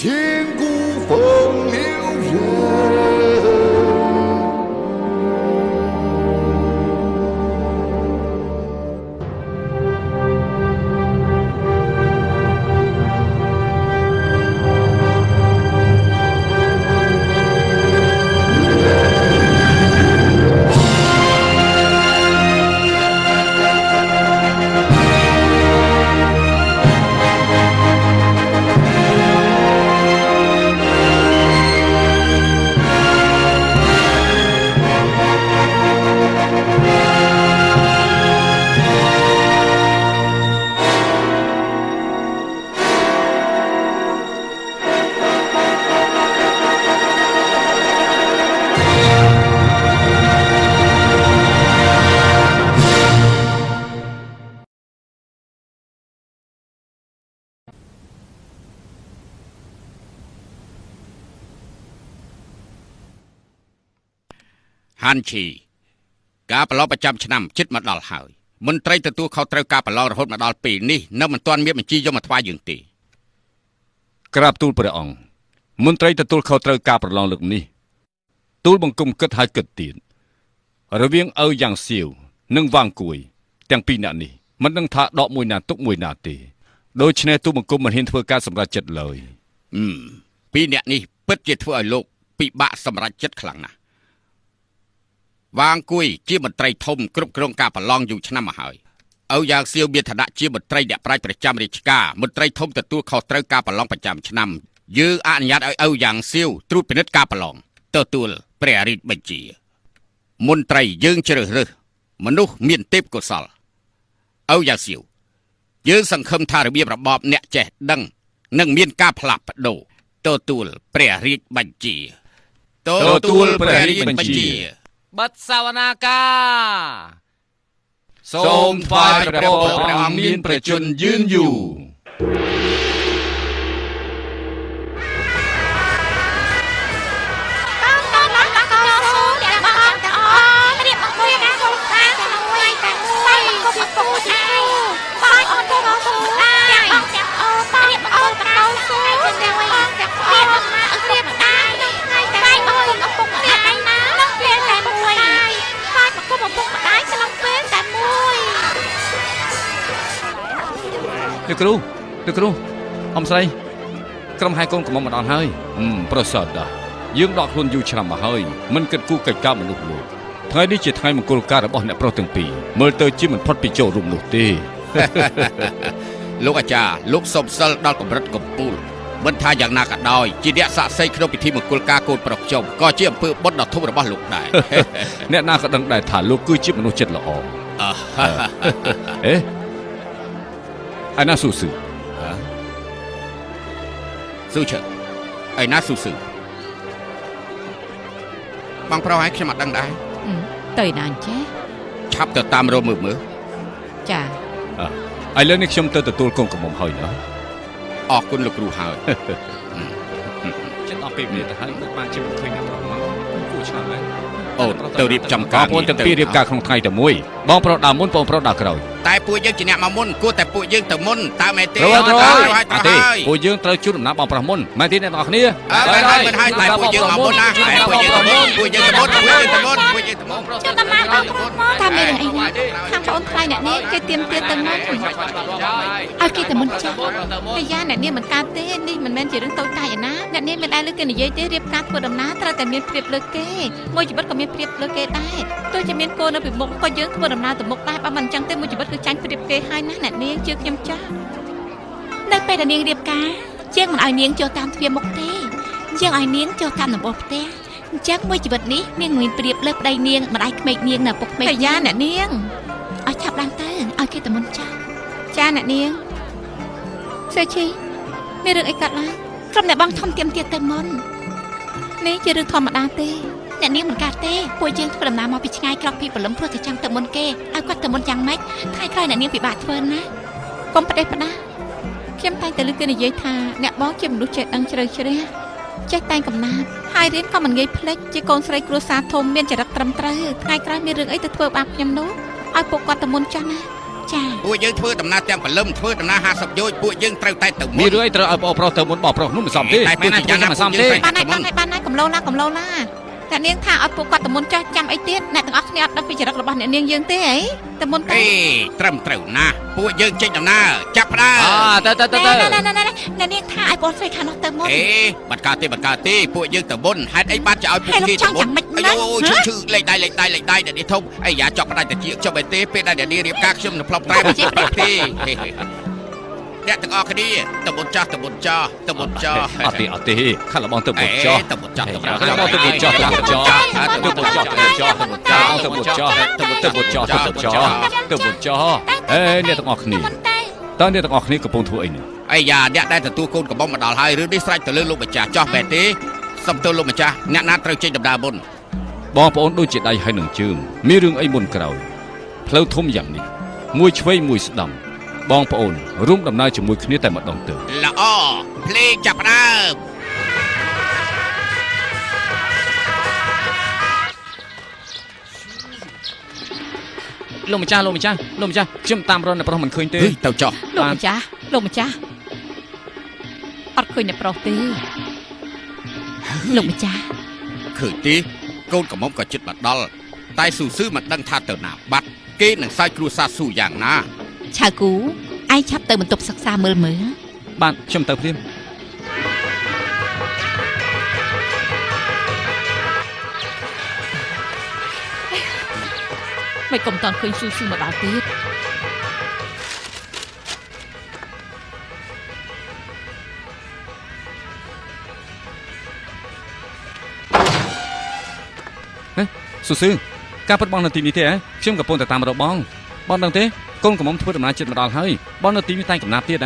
千古风流人。ហាន់ឈីការប្រឡងប្រចាំឆ្នាំជិតមកដល់ហើយមន្ត្រីទទួលខុសត្រូវការប្រឡងរហូតមកដល់ពេលនេះនៅមិនទាន់មានបញ្ជីយកមកថ្វាយយើងទេក្រាបទូលព្រះអង្គមន្ត្រីទទួលខុសត្រូវការប្រឡងលើកនេះទូលបង្គំគិតហើយគិតទៀតរវាងឪយ៉ាងសៀវនិងវាងគួយទាំងពីរនាក់នេះមិនដឹងថាដកមួយណាទុកមួយណាទេដូច្នេះទូលបង្គំមិនហ៊ានធ្វើការសម្រេចចិត្តឡើយពីរនាក់នេះពិតជាធ្វើឲ្យលោកពិបាកសម្រេចចិត្តខ្លាំងណាស់វាងគួយជាមន្ត្រីធំគ្រប់គ្រងការប្រឡងយូរឆ្នាំមកហើយឪយ៉ាងសៀវមានឋានៈជាមន្ត្រីអ្នកប្រាជ្ញប្រចាំរាជការមន្ត្រីធំទទួលខុសត្រូវការប្រឡងប្រចាំឆ្នាំយើងអនុញ្ញាតឲ្យឪយ៉ាងសៀវត្រួតពិនិត្យការប្រឡងទទួលព្រះរាជបញ្ជាមន្ត្រីយើងជ្រើសរើសមនុស្សមានទេពកោសល្យឪយ៉ាងសៀវយើងសង្ឃឹមថារបៀបរបបអ្នកចេះដឹងនឹងមានការផ្លាស់ប្ដូរទទួលព្រះរាជបញ្ជាទទួលព្រះរាជបញ្ជាបិទសវនាការសូមថ្វាយព្រះពរព្រះអង្គមានព្រះជន្មយឺនយូរលោកគ្រូអ៊ំស្រីក្រុមហើយកូនកំមុំមកដល់ហើយប្រសើរដែរយើងដកខ្លួនយូរឆ្នាំមកហើយមិនគិតគូរកិច្ចការមនុស្សលោកថ្ងៃនេះជាថ្ងៃមង្គលការរបស់អ្នកប្រុសទាំងពីរមើលទៅជាមិនផុតពីចូលរួមនោះទេលោកអាចារ្យលោកសុំសិលដល់កម្រិតកំពូលមិនថាយ៉ាងណាក៏ដោយជាអ្នកស័ក្តិសិទ្ធិក្នុងពិធីមង្គលការកូនប្រុសខ្ញុំក៏ជាអំពើបុណ្យដ៏ធំរបស់លោកដែរអ្នកណាក៏ដឹងដែរថាលោកគឺជាមនុស្សចិត្តល្អអេឯណាស៊ូស៊ឺស៊ូឈើឯណាស៊ូស៊ឺបងប្រុសឲ្យខ្ញុំអត់ដឹងដែរទៅណាអញ្ចេះឆាប់ទៅតាមរកមើលចាឥឡូវនេះខ្ញុំទៅទទួលកូនកំមុំហើយណាអរគុណលោកគ្រូហើយចិត្តអស់ពេលវេលាទៅហើយមិនបានជាមិនឃើញអ្នកប្រុសមកគួរឆ្លាតហើយអូទៅរៀបចំការបងប្អូនទាំងពីររៀបការក្នុងថ្ងៃតែមួយបងប្រុសដើរមុនបងប្រុសដើរក្រោយតែពួកយើងជាអ្នកមកមុនគួរតែពួកយើងទៅមុនតើមែនទេពួកយើងត្រូវជួបដំណើរបងប្រុសមុនមែនទេអ្នកទាំងអស់គ្នាមិនហើយតែពួកយើងមកមុនណាពួកយើងទៅមុនពួកយើងទៅមុនចាំដំណើរបងប្រុសមកថាមានអីណាខាងបងខ្លាយអ្នកនេះគេទៀមទាទៅមុនឲ្យគេទៅមុនចាស់តែយ៉ាអ្នកនេះមិនកើតទេនេះមិនមែនជារឿងតូចតាចឯណាអ្នកនេះមិនដែលលើគេនិយាយទេរៀបការធ្វើដំណើរត្រូវតែមានព្រៀបលើគេមួយជីវិតក៏មានព្រៀបលើគេដែរទោះជាមានកូននៅពីមុខក៏យើងធ្វើដំណើរទៅមុខដែរបើមិនអញ្ចឹងទេមួយជីវិតគឺចាញ់ព្រៀបគេហើយណាអ្នកនាងជឿខ្ញុំចាស់នៅពេលដែលនាងរៀបការជាងមិនឲ្យនាងចូលតាមទ្វារមុខទេយើងឲ្យនាងចូលតាមដំបូលផ្ទះអញ្ចឹងមួយជីវិតនេះនាងមានព្រៀបលើប្តីនាងម្ដាយក្មេកនាងនៅពុកក្មេកយ៉ាអ្នកនាងឲ្យឆាប់ឡើងទៅឲ្យគេទៅមុនចាស់ចាអ្នកនាងសេឈីមានរឿងអីកើតឡើងក្រុមអ្នកបងធំទៀមទៀតទៅមុននេះជារឿងធម្មតាទេអ្នកនាងមិនកើតទេពួកយើងធ្វើដំណើរមកពីឆ្ងាយក្រោកពីព្រលឹមព្រោះតែចង់ទៅមុនគេឲ្យគាត់ទៅមុនយ៉ាងម៉េចថ្ងៃក្រោយអ្នកនាងពិបាកធ្វើណាកុំផ្ដេសផ្ដាសខ្ញុំតែងតែលើកគេនិយាយថាអ្នកបងជាមនុស្សចេះដឹងជ្រៅជ្រះចេះតែងកំណាត់ហើយរៀនក៏មិនងាយភ្លេចជាកូនស្រីគ្រួសារធំមានចរិតត្រឹមត្រូវថ្ងៃក្រោយមានរឿងអីទៅធ្វើបាបខ្ញុំនោះឲ្យពួកគាត់ទៅមុនចាស់ណា ចា៎ ពួកយើងធ្វើដំណើរទាំងព្រលឹមធ្វើដំណើរ50យោជពួកយើងត្រូវតែទៅមុ មាន ន រឿងអីត្រូវឲ្យបងប្រុសទៅមុនបងប្រុសនោះមិនសមទេ តែ មែនណា យ៉ាងណា មិនសមទេ បានហើយកំឡុងឡាតែនាងថាឲ្យពួកគាត់ទៅមុនចាស់ចាំអីទៀតអ្នកទាំងអស់គ្នាអត់ដឹងពីចរិតរបស់អ្នកនាងយើងទេអីទៅមុនទៅ អេត្រឹមត្រូវណាស់ពួកយើងចេញដំណើរចាប់ផ្ដើម ទៅ អ្នកនាងថាឲ្យបងស្រីខាងនោះទៅមុន អេបាត់ការទេពួកយើងទៅមុនហេតុអីបានจะឲ្យពួកគេទៅមុនឈឺលេខដៃអ្នកនេះធំអីយ៉ាចប់ផ្ដាច់តិចចុះបែទេពេលដែលអ្នកនេះរៀបការខ្ញុំនឹងផ្លប់តែមិនចេះប្រាប់ទេអ្នកទាំងអស់គ្នាទៅមុនចាស់ទៅមុនចាស់ អត់ទេខាងលបងទៅមុនចោះ ទៅមុនចាស់ ខាងលបងទៅមុនចោះទៅមុនចោះអេអ្នកទាំងអស់គ្នាតើអ្នកទាំងអស់គ្នាកំពុងធ្វើអីនេះ អីយ៉ាអ្នកដែលទទួលកូនកំបងមកដល់ហើយរឿងនេះស្រេចទៅលើលោកម្ចាស់ចោះបែទេសុំទៅលោកម្ចាស់អ្នកណាត្រូវចេញដំណើរមុន បងប្អូនដូចជាដៃហើយនឹងជើងមានរឿងអីមុនក្រោយផ្លូវធំយ៉ាងនេះមួយឆ្វេងមួយស្ដាំបងប្អូនរួមដំណើរជាមួយគ្នាតែម្ដងទៅ ល្អភ្លេងចាប់ផ្ដើម លោកម្ចាស់ខ្ញុំតាមរកអ្នកប្រុសមិនឃើញទេ ទៅចោះ លោកម្ចាស់អត់ឃើញអ្នកប្រុសទេលោកម្ចាស់ ឃើញទេកូនកំមុំក៏ជិតមកដល់តែស៊ូស៊ឺមិនដឹងថាទៅណាបាត់គេនឹងសើចគ្រួសារស៊ូយ៉ាងណា ឆៅគូឯងឆាប់ទៅបន្ទប់សិក្សាមើល បាទខ្ញុំទៅព្រាម មិនកុំតន់ឃើញស៊ូមកដល់ទៀត ស៊ូស៊ឺការពិតបងនៅទីនេះទេខ្ញុំកំពុងតែតាមរកបងដឹងទេកូនកំមុំធ្វើដំណើរចិត្តមកដល់ហើយបងនៅទីនេះតែកំណាប់ទៀត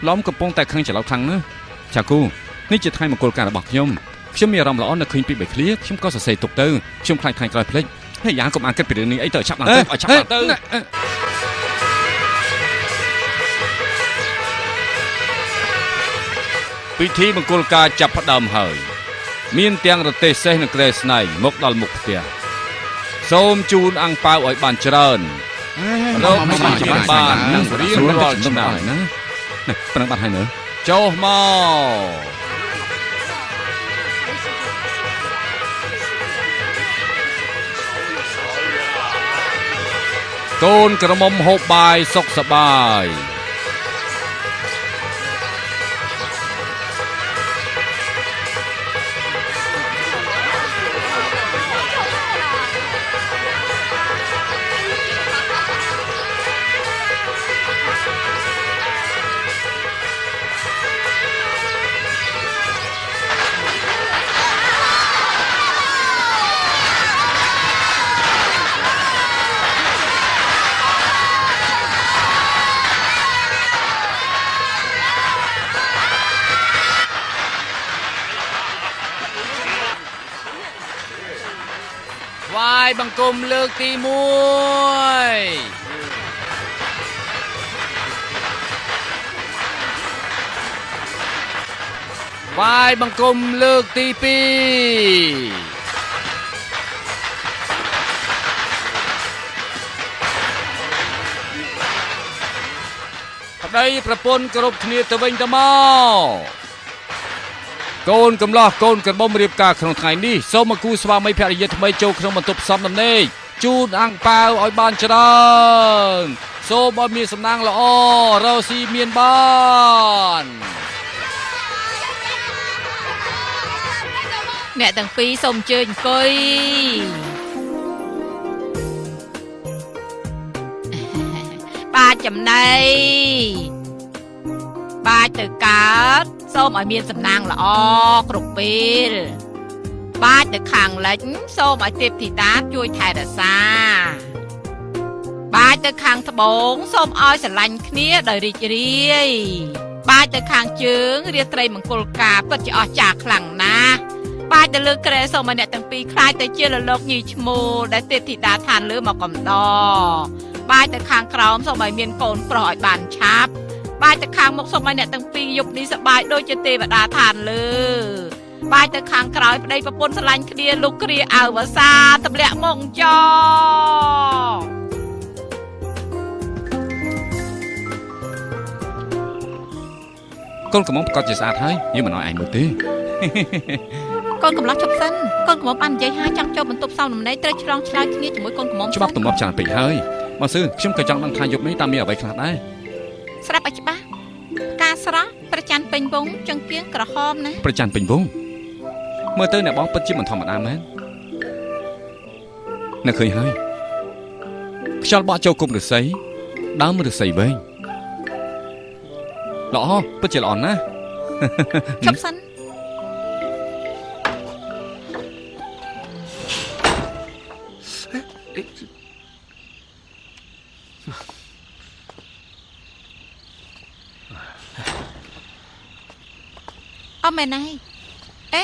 ឡំកំពុងតែខឹងច្រឡោតខ្លាំងណាស់ចាគូនេះជាថ្ងៃមង្គលការរបស់ខ្ញុំមានអារម្មណ៍ល្អនៅឃើញពីបីឃ្លាខ្ញុំក៏សរសេរទុកទៅខ្ញុំខ្លាចថ្ងៃក្រោយភ្លេចហើយយ៉ាងកុំអានគិតពីរឿងនេះអីទៅឆាប់ឡើងទៅឲ្យឆាប់ឡើងទៅពិធីមង្គលការចាប់ផ្ដើមហើយមានទាំងរទេះសេះនិងក្រែស្នែងមកដល់មុខផ្ទះសូមជូនអាំងប៉ាវឲ្យបានច្រើនរកមកជាបាននឹងរៀងរាល់ឆ្នាំណាប៉ុណ្ណឹងបាត់ហើយនៅចុះមកកូនក្រមុំហូបបាយសុខសប្បាយវាយបង្គំលើកទី1វាយបង្គំលើកទី2ប្តីប្រពន្ធគោរពគ្នាទៅវិញទៅមកកូនកំឡោះកូនក្រមុំរៀបការក្នុងថ្ងៃនេះសូមមកគូស្វាមីភរិយាថ្មីចូលក្នុងបន្ទប់ផ្សំដំណេកជូនអាំងប៉ាវឲ្យបានច្រើនសូមឲ្យមានសំណាងល្អរកស៊ីមានបានអ្នកទាំងពីរសូមអញ្ជើញអង្គុយបាទចំណៃបាទទៅកើតសូមឲ្យមានសំណាងល្អគ្រប់ពេលបាទទៅខាងលិចសូមឲ្យទេពធីតាជួយថែរក្សាបាទទៅខាងត្បូងសូមឲ្យស្រឡាញ់គ្នាដោយរីករាយបាទទៅខាងជើងរាត្រីមង្គលការពិតជាអស្ចារ្យខ្លាំងណាស់បាទទៅលើក្រែសូមឲ្យអ្នកទាំងពីរខ្លាចទៅជាលលកញីឈ្មោះដែលទេពធីតាឋានលើមកកំដរបាទទៅខាងក្រោមសូមឲ្យមានកូនប្រុសឲ្យបានឆាប់បាទទៅខាងមុខសូមឲ្យអ្នកទាំងពីរយប់នេះសប្បាយដូចជាទេវតាឋានលើបាទទៅខាងក្រោយប្តីប្រពន្ធស្រឡាញ់គ្នាលោកគ្រាអើវសាទម្លាក់មកច កូនកំមុំប្រកាសជាស្អាតហើយយើងមិនឲ្យឯងមើលទេ កូនកំឡោះជប់សិនកូនកំមុំបាននិយាយហើយចង់ចូលបន្ទប់សោមនំន័យត្រូវឆ្លងឆ្លើយគ្នាជាមួយកូនកំមុំ ច្បាប់ទំនាប់ច្រើនពេកហើយបងសឺខ្ញុំក៏ចង់ដឹងថាយប់នេះតើមានអ្វីខ្លះដែរ ស្រាប់ឲ្យច្បាស់ការស្រស់ប្រច័នពេញវងចង្គៀងក្រហមណា ប្រច័នពេញវងមើលទៅអ្នកបងពិតជាមិនធម្មតាមែននៅឃើញហើយខ្យល់បក់ចូលគុំឫស្សីដើមឫស្សីវែងល្អពិតជាល្អណាស់ ជប់សិនអមែនហើយអេ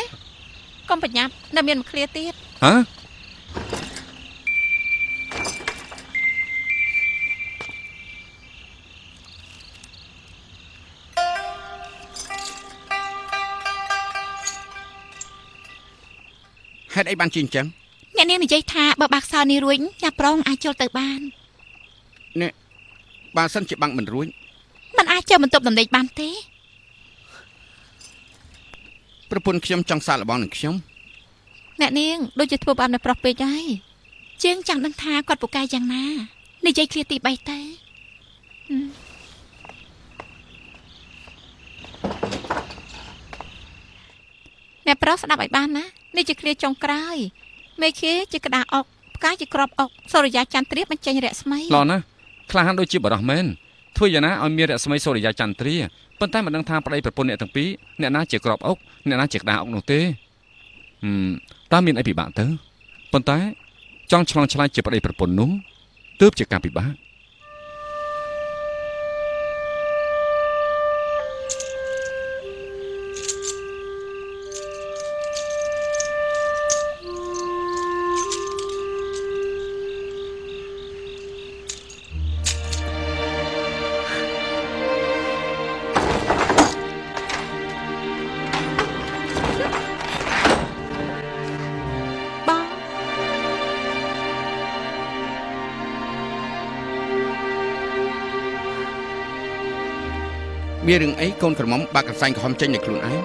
កុំប្រញាប់នៅមានមួយឃ្លាទៀត ហ៎ ហេតុអីបានជាអញ្ចឹង អ្នកនាងនិយាយថាបើបាក់សោនេះរួចញ៉ាប្រងអាចចូលទៅបាន នេះបើសិនជាបាំងមិនរួច มันអាចចូលបន្ទប់ដំណេកបានទេ ប្រពន្ធខ្ញុំចង់សាកល្បងនឹងខ្ញុំ អ្នកនាងដូចជាធ្វើបាននៅប្រុសពេកហើយជាងចង់ដឹងថាគាត់ពូកែយ៉ាងណានិយាយឃ្លាទី3ទៅអ្នកប្រុសស្ដាប់ឲ្យបានណានេះជាឃ្លាចុងក្រោយមេឃាជាក្តារអុកផ្កាជាក្របអុកសូរិយាចន្ទ្រាបញ្ចេញរស្មី ល្អណាស់ក្លាហានដូចជាបរោះមែនធ្វើយ៉ាងណាឲ្យមានរស្មីសូរិយាចន្ទ្រាប៉ុន្តែមិនដឹងថាប្តីប្រពន្ធអ្នកទាំងពីរអ្នកណាជាក្របអុកអ្នកណាជាក្តារអុកនោះទេតើមានអីពិបាកទៅប៉ុន្តែចង់ឆ្លងឆ្លើយជាប្តីប្រពន្ធនោះទើបជាការពិបាក មានរឿងអីកូនក្រមុំបាក់កន្សែងក្រហមចេញនៅខ្លួនឯង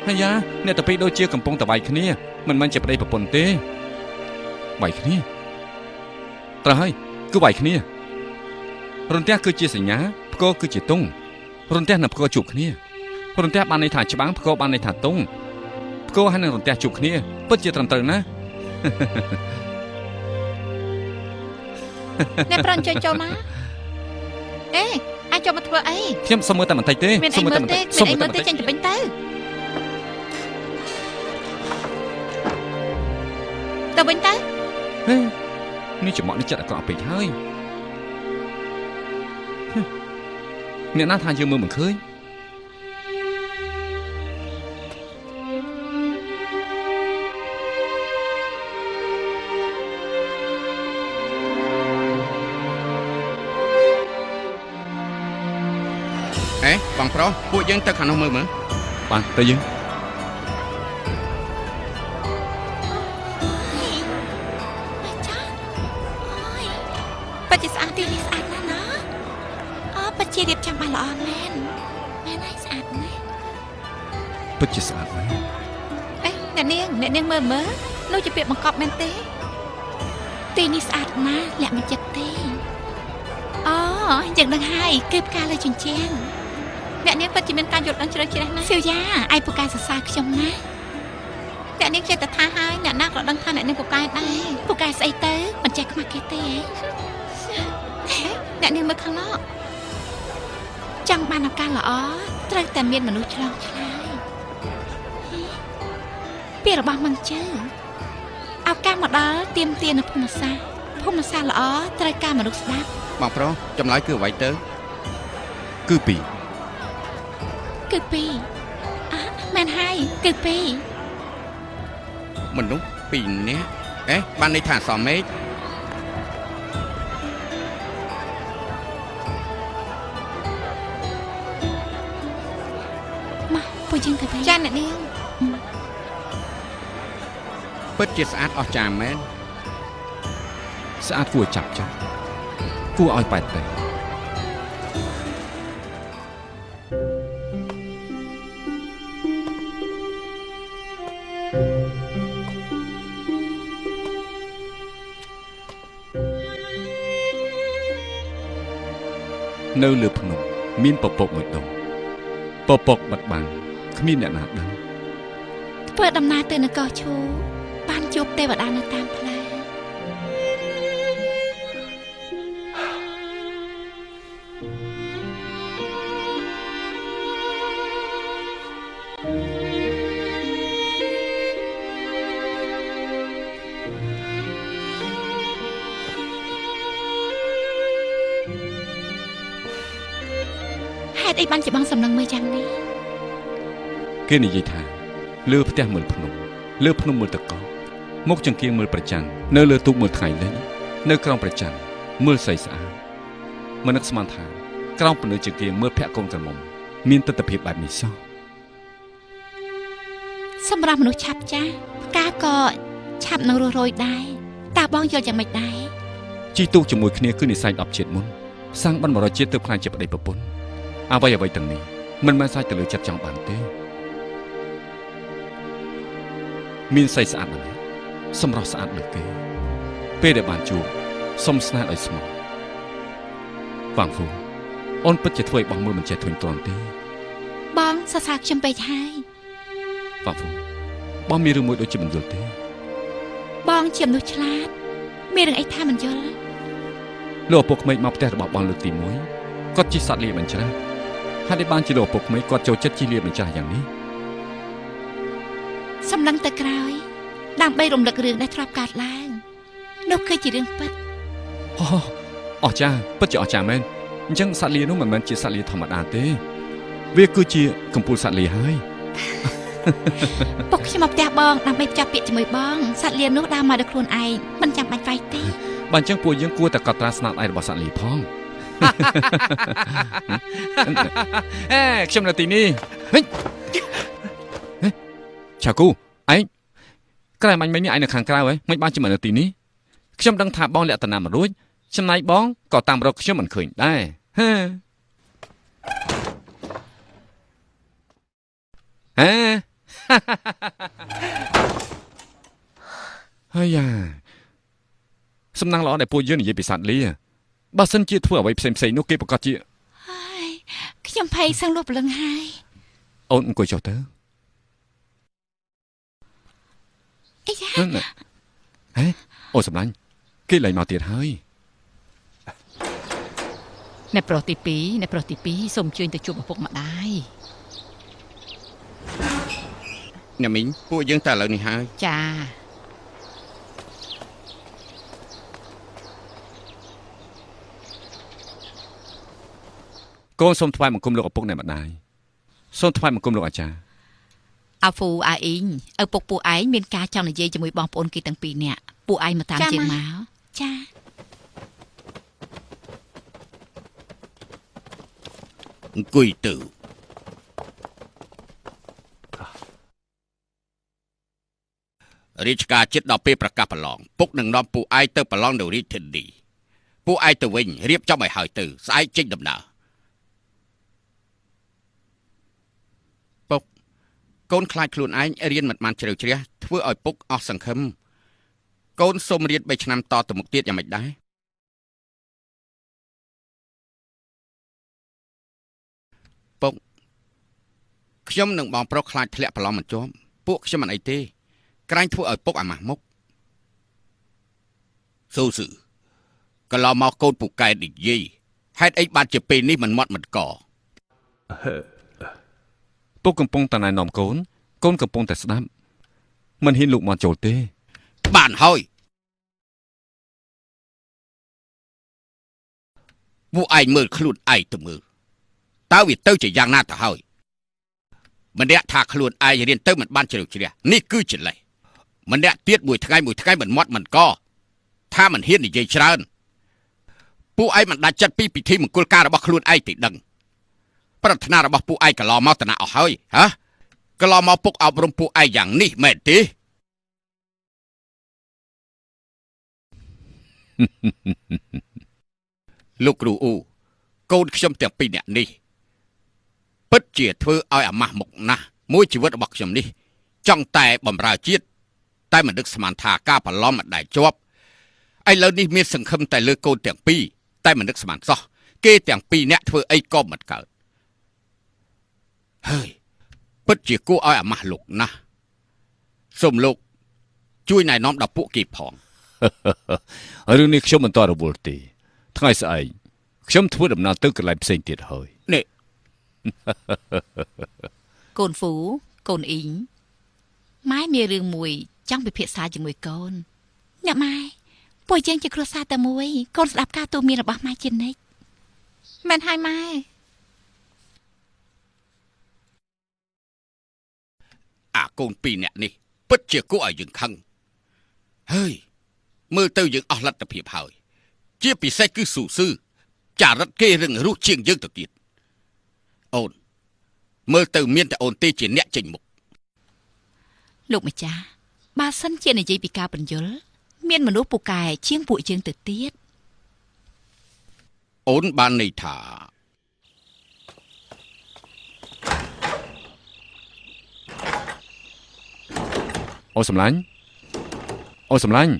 ហើយយ៉ាអ្នកតាពីរដូចជាកំពុងតវាយគ្នាមិនមែនជាប្តីប្រពន្ធទេវាយគ្នាត្រូវហើយគឺវាយគ្នារន្ទះគឺជាសញ្ញាផ្គរគឺជាទង់រន្ទះនិងផ្គរជួបគ្នារន្ទះបានន័យថាច្បាំងផ្គរបានន័យថាទង់ផ្គរហើយនឹងរន្ទះជួបគ្នាពិតជាត្រឹមត្រូវណាស់ អ្នកប្រុសចូលមកអេអាចចូលមកធ្វើអី ខ្ញុំសុំមើលតែបន្តិចទេ មានអីមើលទេចេញទៅវិញទៅវិញទៅ ហេនេះច្រមុះនេះចិត្តអាក្រក់ពេកហើយអ្នកណាថាយើងមើលមិនឃើញ អេបងប្រុសពួកយើងទៅខាងនោះមើល បាទទៅយើង បច្ចេស្អាតទីនេះស្អាតណាស់ណាអូបច្ចេរៀបចំបានល្អមែនហើយស្អាតណាស់ ពិតជាស្អាតណាស់ អេអ្នកនាងមើលនោះជាពាក្យបង្កប់មែនទេទីនេះស្អាតណាស់លាក់មិនចិត្តទេអូយ៉ាងដឹងហើយគឺផ្កាលើជញ្ជាំងអ្នកនាងពិតជាមានការយល់ដឹងជ្រៅជ្រះណាស់សៀវយ៉ាឯពូកែសរសើរខ្ញុំណាអ្នកនាងចេះតែថាហើយអ្នកណាក៏ដឹងថាអ្នកនាងពូកែដែរពូកែស្អីទៅមិនចេះខ្មាស់គេទេអ្នកនាងមើលខាងនោះចង់បានឱកាសល្អត្រូវតែមានមនុស្សឆ្លងឆ្លើយពីរបស់មិនជើឱកាសមកដល់ទៀមទានៅភូមិសាស្ត្រល្អត្រូវការមនុស្សស្ដាប់ បងប្រុសចម្លើយគឺអ្វីទៅ គឺពីរ មែនហើយគឺពីរ មនុស្ស2នាក់អេបានន័យថាអសមេឃ មកពួកយើងទៅចាអ្នកនាង ពិតជាស្អាតអស្ចារ្យមែន ស្អាតគួរចាប់ចាស់គួរឲ្យប៉ែតទៅ នៅលើភ្នំមានពពកមួយដុំពពកបិទបាំងគ្មានអ្នកណាដឹង ធ្វើដំណើរទៅនគរឈូបានជួបទេវតានៅតាមផ្លូវ ហេតុអីបានជាបងសំណឹងមើលយ៉ាងនេះ គេនិយាយថាលើផ្ទះមើលភ្នំលើភ្នំមើលតកោមុខចង្គៀងមើលប្រច័ននៅលើទូកមើលថ្ងៃលេងនៅក្រោមប្រច័នមើលស្អីស្អាតមិននឹកស្មានថាក្រោមពន្លឺចង្គៀងមើលភ័ក្រកូនក្រមុំមានទស្សនវិជ្ជាបែបនេះសោះ សម្រាប់មនុស្សឆាប់ចាស់ផ្កាក៏ឆាប់នឹងរស់រយដែរតើបងយល់យ៉ាងម៉េចដែរ ជីទូកជាមួយគ្នាគឺនិស័យ10ជាតិមុនសាំងបាន100ជាតិទើបខ្លាចជាប្តីប្រពន្ធអ្វីទាំងនេះមិនមែនសាច់ទៅលើចិត្តចង់បានទេមានស្អីស្អាតណាស់សម្រស់ស្អាតលើគេពេលដែលបានជួបសុំស្នេហ៍ឲ្យស្មោះវ៉ាងហ្វូអូនពិតជាធ្វើឲ្យបងមើលមិនចេះធុញទ្រាន់ទេ បងសរសើរខ្ញុំពេកហើយ វ៉ាងហ្វូបងមានរឿងមួយដូចជាមិនយល់ទេ បងជាមនុស្សឆ្លាតមានរឿងអីថាមិនយល់ លោកឪពុកក្មេកមកផ្ទះរបស់បងលើកទី1គាត់ជិះសត្វលាបញ្ច្រាស់ហើយបានជាលោកឪពុកក្មេកគាត់ចូលចិត្តជិះលាបញ្ច្រាស់យ៉ាងនេះ សំឡឹងទៅក្រោយដើម្បីរំលឹករឿងដែលធ្លាប់កើតឡើងនោះគឺជារឿងពិត អូអស្ចារ្យពិតជាអស្ចារ្យមែនអញ្ចឹងសត្វលានោះមិនមែនជាសត្វលាធម្មតាទេវាគឺជាកំពូលសត្វលាហើយ ពុកខ្ញុំមកផ្ទះបងដើម្បីផ្ចាប់ពាក្យជាមួយបងសត្វលានោះដើរមកដោយខ្លួនឯងមិនចាំបាច់វាយទេ បើអញ្ចឹងពួកយើងគួរតែកត់ត្រាស្នាដៃរបស់សត្វលាផង ខ្ញុំនៅទីនេះឆាគូឯងក្រែមាញ់មិញនេះឯងនៅខាងក្រៅហ៎មិនបានជាមកនៅទីនេះខ្ញុំដឹងថាបងលក្ខណៈមិនរួចចំណែកបងក៏តាមរកខ្ញុំមិនឃើញដែរហើយយ៉ាសំណាងល្អដែលពួកយើងនិយាយពីសត្វលាបើសិនជាធ្វើអ្វីផ្សេងៗនោះគេប្រកាសជា ហើយខ្ញុំភ័យសឹងលុបលឹងហើយ អូនអង្គុយចុះទៅ អីយ៉ា ហេអូសម្លាញ់គេឡើងមកទៀតហើយ អ្នកប្រុសទី2សូមអញ្ជើញទៅជួបឪពុកម្ដាយ អ្នកមីងពួកយើងតែឥឡូវនេះហើយ ចា កូនសូមថ្វាយបង្គំលោកឪពុកអ្នកម្ដាយសូមថ្វាយបង្គំលោកអាចារ្យ អាហ្វូអាអ៊ីងឪពុកពួកឯងមានការចង់និយាយជាមួយបងប្អូនគេទាំងពីរនាក់ពួកឯងមកតាមជាងមក ចា អង្គុយទៅរាជការចិត្តដល់ពេលប្រកាសប្រឡងពុកនឹងនាំពួកឯងទៅប្រឡងនៅរាជធានីពួកឯងទៅវិញរៀបចំឲ្យហើយទៅស្អែកចេញដំណើរពុកកូនខ្លាចខ្លួនឯងរៀនមិនបានជ្រៅជ្រះធ្វើឲ្យពុកអស់សង្ឃឹមកូនសូមរៀន3ឆ្នាំតទៅមុខទៀតយ៉ាងម៉េចដែរពុកខ្ញុំនឹងបងប្រុសខ្លាចធ្លាក់ប្រឡងមិនជាប់ពួកខ្ញុំមិនអីទេក្រែងធ្វើឲ្យពុកអាម៉ាស់មុខស៊ូស៊ឺកន្លងមកកូនពូកែនិយាយហេតុអីបានជាពេលនេះមិនមាត់មិនក ពុកកំពុងតែណែនាំកូនកំពុងតែស្ដាប់មិនហ៊ានលូកមកចូលទេ បានហើយពួកឯងមើលខ្លួនឯងទៅមើលតើវាទៅជាយ៉ាងណាទៅហើយម្នាក់ថាខ្លួនឯងរៀនទៅមិនបានជ្រៅជ្រះនេះគឺជាលេសម្នាក់ទៀតមួយថ្ងៃមិនមាត់មិនកថាមិនហ៊ាននិយាយច្រើនពួកឯងមិនដាច់ចិត្តពីពិធីមង្គលការរបស់ខ្លួនឯងទេដឹងប្រាថ្នារបស់ពួកឯងកន្លងមកតណាអស់ហើយហ៎កន្លងមកពុកអប់រំពួកឯងយ៉ាងនេះមែនទេ លោកគ្រូអ៊ូកូនខ្ញុំទាំងពីរនាក់នេះពិតជាធ្វើឲ្យអាម៉ាស់មុខណាស់មួយជីវិតរបស់ខ្ញុំនេះចង់តែបំរើជាតិតែមិននឹកស្មានថាការប្រឡំមិនដែលជាប់ឥឡូវនេះមានសង្ឃឹមតែលើកូនទាំងពីរតែមិននឹកស្មានសោះ គេទាំងពីរអ្នកធ្វើអីក៏មិនកើតហើយពិតជាគួរឲ្យអាម៉ាស់លោកណាស់សូមលោកជួយណែនាំដល់ពួកគេផង រឿងនេះខ្ញុំមិនតរវល់ទេថ្ងៃស្អែកខ្ញុំធ្វើដំណើរទៅកន្លែងផ្សេងទៀតហើយ នេះ កូនហ្វូកូនអ៊ីងម៉ែមានរឿងមួយចង់ពិភាក្សាជាមួយកូនអ្នកម៉ែពួកយើងជាគ្រួសារតែមួយកូនស្ដាប់ការទូន្មានរបស់ម៉ែជានិច្ចមែនហើយម៉ែ អាកូនពីរអ្នកនេះពិតជាគួរឲ្យយើងខឹងហើយមើលទៅយើងអស់លទ្ធភាពហើយជាពិសេសគឺស៊ូស៊ឺចារិតគេរឹងរូសជាងយើងទៅទៀតអូនមើលទៅមានតែអូនទេជាអ្នកចេញមុខ លោកម្ចាស់បើសិនជានិយាយពីការបញ្យលមានមនុស្សពូកែជាងពួកយើងទៅទៀត អូនបានន័យថា អូសំឡាញ់អូសំឡាញ់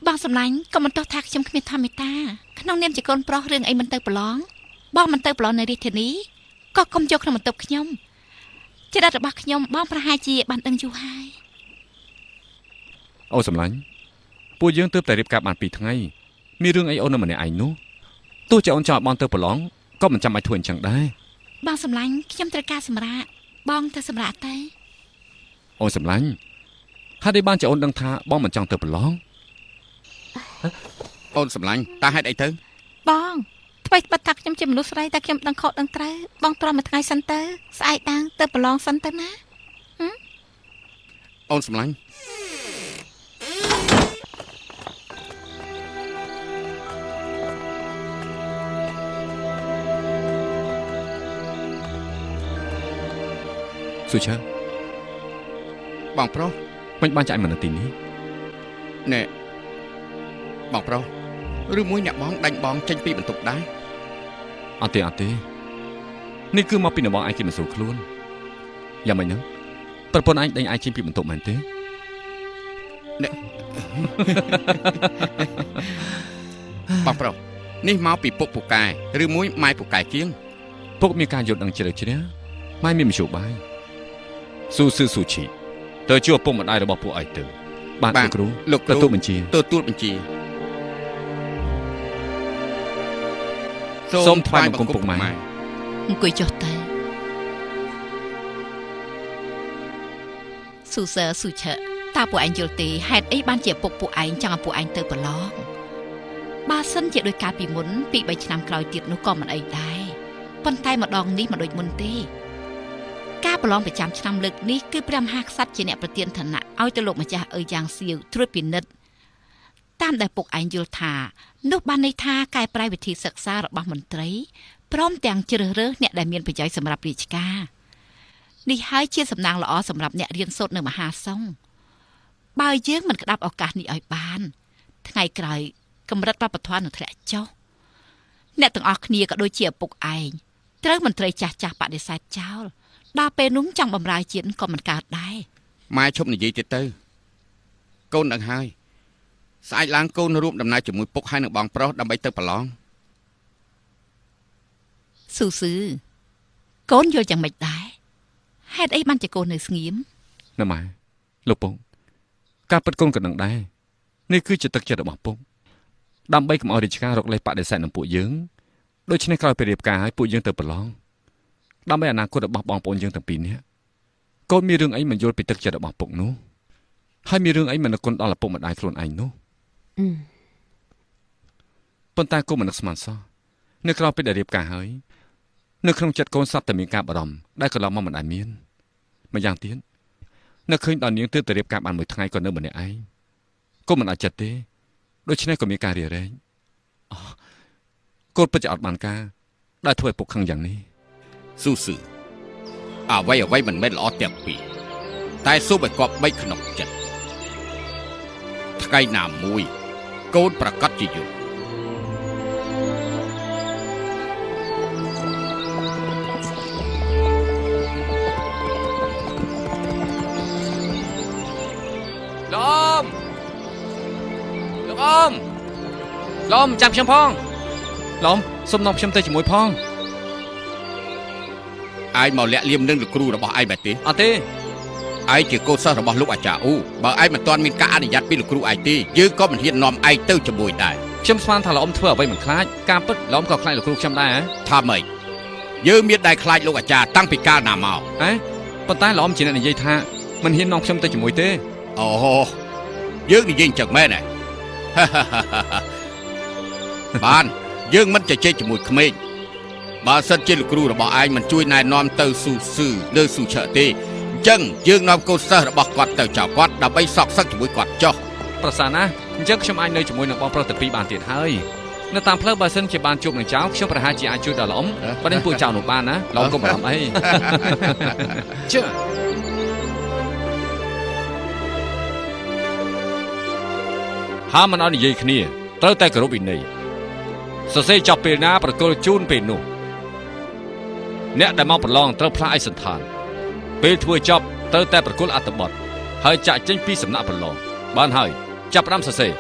បងសំឡាញ់ក៏មិនទោះថាខ្ញុំគ្មានធម្មតាក្នុងនាមជាកូនប្រុសរឿងអីមិនទៅប្រឡងបងមិនទៅប្រឡងនៅរាជធានីក៏កុំយកក្នុងបន្ទប់ខ្ញុំចរិតរបស់ខ្ញុំបងប្រហែលជាបានដឹងយូរហើយ អូសំឡាញ់ពួកយើងទើបតែរៀបការបាន2ថ្ងៃមានរឿងអីអូននៅម្នាក់ឯងនោះទោះជាអូនចង់ឲ្យបងទៅប្រឡងក៏មិនចាំបាច់ធ្វើអញ្ចឹងដែរ បងសំឡាញ់ខ្ញុំត្រូវការសម្រាកបងទៅសម្រាកទៅ អូសំឡាញ់ហេតុអីបានជាអូនដឹងថាបងមិនចង់ទៅប្រឡង អូនសម្លាញ់តើហេតុអីទៅ បងថ្មីបាត់ថាខ្ញុំជាមនុស្សស្រីតែខ្ញុំដឹងខុសដឹងត្រូវបងទ្រាំមួយថ្ងៃសិនទៅស្អែកដាងទៅប្រឡងសិនទៅណា អូនសម្លាញ់ ស៊ូឆា បងប្រុស មិនបានចាក់មកនៅទីនេះ ណែបងប្រុសឬមួយអ្នកបងដាច់បងចេញពីបន្ទប់ដែរ អត់ទេនេះគឺមកពីនបងឯងគេមិនស្រួលខ្លួនយ៉ាងម៉េចហ្នឹងប្រពន្ធឯងដេញឯងចេញពីបន្ទប់មែនទេ បងប្រុសនេះមកពីពុកពូកែឬមួយម៉ែពូកែជាង ពុកមានការយល់ដឹងជ្រៅជ្រះម៉ែមានមធ្យោបាយស៊ូស៊ឺស៊ូឈីទៅជួបពុកម្ដាយរបស់ពួកឯងទៅបាទលោកគ្រូ លោកគ្រូ ទទួលបញ្ជា ទទួលបញ្ជា សូមថ្វាយបង្គំពុកម៉ែ អង្គុយចុះទៅស៊ូសើស៊ូឆើតើពួកឯងយល់ទេហេតុអីបានជាពុកពួកឯងចង់ឲ្យពួកឯងទៅប្រឡងបើសិនជាដោយការពីមុនពី3ឆ្នាំក្រោយទៀតនោះក៏មិនអីដែរប៉ុន្តែម្ដងនេះមិនដូចមុនទេការប្រឡងប្រចាំឆ្នាំលើកនេះគឺព្រះមហាក្សត្រជាអ្នកប្រទានឋានៈឲ្យទៅលោកម្ចាស់អើយ៉ាងសៀវត្រួតពិនិត្យតាមដែលពុកឯងយល់ថានោះបានន័យថាកែប្រែវិធីសិក្សារបស់មន្ត្រីព្រមទាំងជ្រើសរើសអ្នកដែលមានប្រយោជន៍សម្រាប់រាជការនេះហើយជាសំណាងល្អសម្រាប់អ្នករៀនសូត្រនៅមហាសង្ឃបើយើងមិនក្តាប់ឱកាសនេះឲ្យបានថ្ងៃក្រោយកម្រិតវប្បធម៌នឹងធ្លាក់ចុះអ្នកទាំងអស់គ្នាក៏ដូចជាឪពុកឯងត្រូវមន្ត្រីចាស់បដិសេធចោលដល់ពេលនោះចង់បំរើជាតិក៏មិនកើតដែរ ម៉ែឈប់និយាយទៀតទៅកូនដឹងហើយស្អែកឡើងកូនរួមដំណើរជាមួយពុកហើយនឹងបងប្រុសដើម្បីទៅប្រឡង ស៊ូស៊ឺកូនយល់យ៉ាងម៉េចដែរហេតុអីបានជាកូននៅស្ងៀម ណាម៉ែលោកពុកការពិតកូនក៏ដឹងដែរនេះគឺជាទឹកចិត្តរបស់ពុកដើម្បីកុំឲ្យរាជការរកលេសបដិសេធនឹងពួកយើងដូច្នេះក្រោយពេលរៀបការឲ្យពួកយើងទៅប្រឡងដើម្បីអនាគតរបស់បងប្អូនយើងទាំងពីរនាក់កូនមានរឿងអីមិនយល់ពីទឹកចិត្តរបស់ពុកនោះហើយមានរឿងអីមិននឹកគុណដល់ឪពុកម្ដាយខ្លួនឯងនោះប៉ុន្តែកូនមិននឹកស្មានសោះនៅក្រោយពេលដែលរៀបការហើយនៅក្នុងចិត្តកូនសត្វតែមានការបារម្ភដែលកន្លងមកមិនដែលមានម្យ៉ាងទៀតនៅឃើញដល់នាងទើបតែរៀបការបានមួយថ្ងៃក៏នៅម្នាក់ឯងកូនមិនអាចចិត្តទេដូច្នេះក៏មានការរារែងកូនពិតជាអត់បានការដែលធ្វើឲ្យពុកខឹងយ៉ាងនេះ ស៊ូស៊ឺអ្វីមិនមែនល្អទាំងពីរតែសូមឲ្យគប់បីក្នុងចិត្តថ្ងៃណាមួយកូនប្រកាសជាយល់ លោកអមចាំខ្ញុំផងឡំ សុំនាំខ្ញុំទៅជាមួយផង ឯងមកលាក់លៀមនឹងលោកគ្រូរបស់ឯងបែបទេ អត់ទេ ឯងជាកូនសិស្សរបស់លោកអាចារ្យអ៊ូបើឯងមិនទាន់មានការអនុញ្ញាតពីលោកគ្រូឯងទេយើងក៏មិនហ៊ាននាំឯងទៅជាមួយដែរ ខ្ញុំស្មានថាលោកអ៊ំធ្វើអ្វីមិនខ្លាចការពិតលោកអ៊ំក៏ខ្លាចលោកគ្រូខ្ញុំដែរ ថាម៉េចយើងមានដែរខ្លាចលោកអាចារ្យតាំងពីកាលណាមក ប៉ុន្តែលោកអ៊ំជាអ្នកនិយាយថាមិនហ៊ាននាំខ្ញុំទៅជាមួយទេ អូយើងនិយាយចឹងមែនទេ បានយើងមិនជជែកជាមួយក្មេងបើសិនជាលោកគ្រូរបស់ឯងមិនជួយណែនាំទៅស៊ូស៊ឺលើស៊ូឆើទេអញ្ចឹងយើងនាំកូនសិស្សរបស់គាត់ទៅចៅគាត់ដើម្បីសក់សឹកជាមួយគាត់ចុះ ប្រសើរណាស់អញ្ចឹងខ្ញុំអាចនៅជាមួយនឹងបងប្រុសទាំងពីរបានទៀតហើយនៅតាមផ្លូវបើសិនជាបានជួបនឹងចៅខ្ញុំប្រហែលជាអាចជួយដល់លោកអ៊ំប៉ុន្តែពួកចៅនោះបានណាលោកអ៊ំកុំបារម្ភអី ជឿហាមិនអត់និយាយគ្នាត្រូវតែគោរពវិន័យសរសេរចប់ពេលណាប្រគល់ជូនពេលនោះអ្នកដែលមកប្រឡងត្រូវផ្លាស់ឯកសណ្ឋានពេលធ្វើចប់ត្រូវតែប្រគល់អត្ថបទហើយចាក់ចេញពីសំណាក់ប្រឡងបានហើយចាប់ផ្ដើមសរសេរ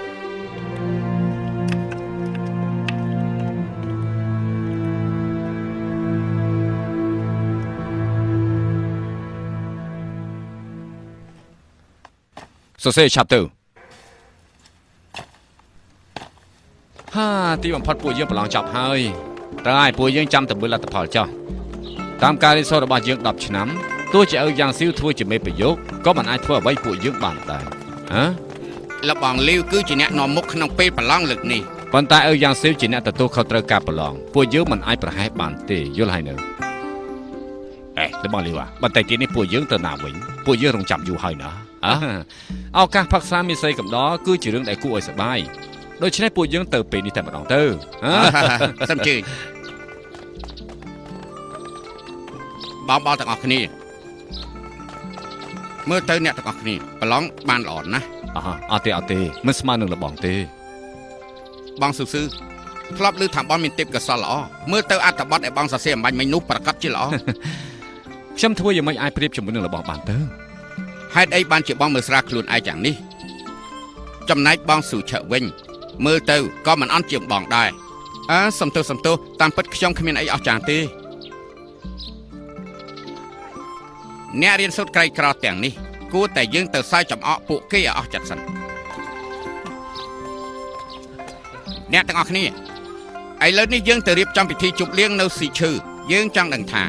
សរសេរឆាប់ទៅហាទីបំផុតពួកយើងប្រឡងចប់ហើយតើឲ្យពួកយើងចាំតែមើលលទ្ធផលចុះតាមការរៀនសូត្ររបស់យើង10ឆ្នាំទោះជាឪយ៉ាងស៊ីវធ្វើជាមេប្រយោគក៏មិនអាចធ្វើអ្វីពួកយើងបានដែរហ៎ លបងលីវគឺជាអ្នកនាំមុខក្នុងពេលប្រឡងលើកនេះ ប៉ុន្តែឪយ៉ាងស៊ីវជាអ្នកទទួលខុសត្រូវការប្រឡងពួកយើងមិនអាចប្រហែសបានទេយល់ហើយនៅលបងលីវបន្តែទីនេះពួកយើងទៅណាវិញពួកយើងរងចាំយូរហើយណាឱកាសផឹកស្រាមានស្រីកំដរគឺជារឿងដែលគួរឲ្យសប្បាយដូច្នេះពួកយើងទៅពេលនេះតែម្ដងទៅ សូមជឿបងទាំងអស់គ្នាមើលទៅអ្នកទាំងអស់គ្នាប្រឡងបានល្អណាស់ អត់ទេមិនស្មើនឹងលបងទេ បងស៊ូស៊ឺធ្លាប់ឮថាបងមានទេពកោសល្យល្អមើលទៅអត្ថបទឲ្យបងសរសេរអំបញ្ញមិញនោះប្រកាសជាល្អ ខ្ញុំធ្វើយ៉ាងម៉េចអាចប្រៀបជាមួយនឹងលបងបានទៅ ហេតុអីបានជាបងមើលស្រាលខ្លួនឯងយ៉ាងនេះចំណែកបងស៊ូឆើវិញមើលទៅក៏មិនអន់ជាងបងដែរសំទោសតាមពិតខ្ញុំគ្មានអីអស្ចារ្យទេអ្នករៀនសូត្រក្រីក្រទាំងនេះគួរតែយើងទៅសើចចំអកពួកគេឲ្យអស់ចិត្តសិនអ្នកទាំងអស់គ្នាឥឡូវនេះយើងទៅរៀបចំពិធីជប់លៀងនៅស៊ីឈឺយើងចង់ដឹងថា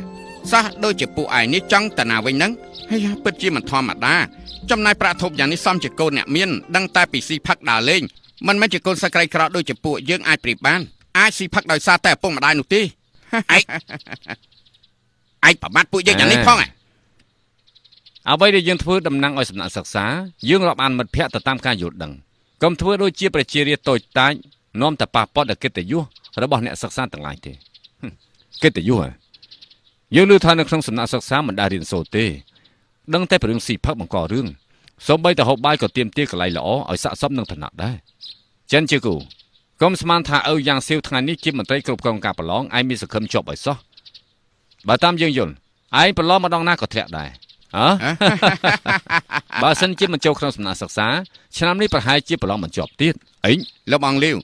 សះដូចជាពួកឯងនេះចង់តាណាវិញហ្នឹងហើយពិតជាមិនធម្មតាចំណាយប្រាក់ធប់យ៉ាងនេះសមជាកូនអ្នកមានដឹងតែពីស៊ីផឹកដើរលេងមិនមែនជាកូនសិស្សក្រីក្រដូចជាពួកយើងអាចប្រៀបបានអាចស៊ីផឹកដោយសារតែឪពុកម្ដាយនោះទេឯងប្រមាថពួកយើងយ៉ាងនេះផងអ្វីដែលយើងធ្វើតំណាងឲ្យសំណាក់សិក្សាយើងរាប់អានមិត្តភ័ក្តិទៅតាមការយល់ដឹងកុំធ្វើដូចជាប្រជារាស្ត្រតូចតាចនាំតែប៉ះពាល់ដល់កិត្តិយសរបស់អ្នកសិក្សាទាំងឡាយទេកិត្តិយសយើងលើថានៅក្នុងសំណាក់សិក្សាមិនដែលរៀនសូត្រទេដឹងតែពីរឿងស៊ីផឹកបង្ករឿងសូម្បីតែហូបបាយក៏ទាមទារកន្លែងល្អឲ្យស័ក្តិសមនឹងឋានៈដែរចិនជាគូកុំស្មានថាឪយ៉ាងសៀវថ្ងៃនេះជាមន្ត្រីគ្រប់គ្រងការប្រឡងឯងមានសង្ឃឹមជាប់ឲ្យសោះបើតាមយើងយល់ឯងប្រឡងម្ដងណាក៏ធ្លាក់ដែរបើសិនជាមិនចូលក្នុងសំណាក់សិក្សាឆ្នាំនេះប្រហែលជាប្រឡងមិនជាប់ទៀតអីលោកបងលីវ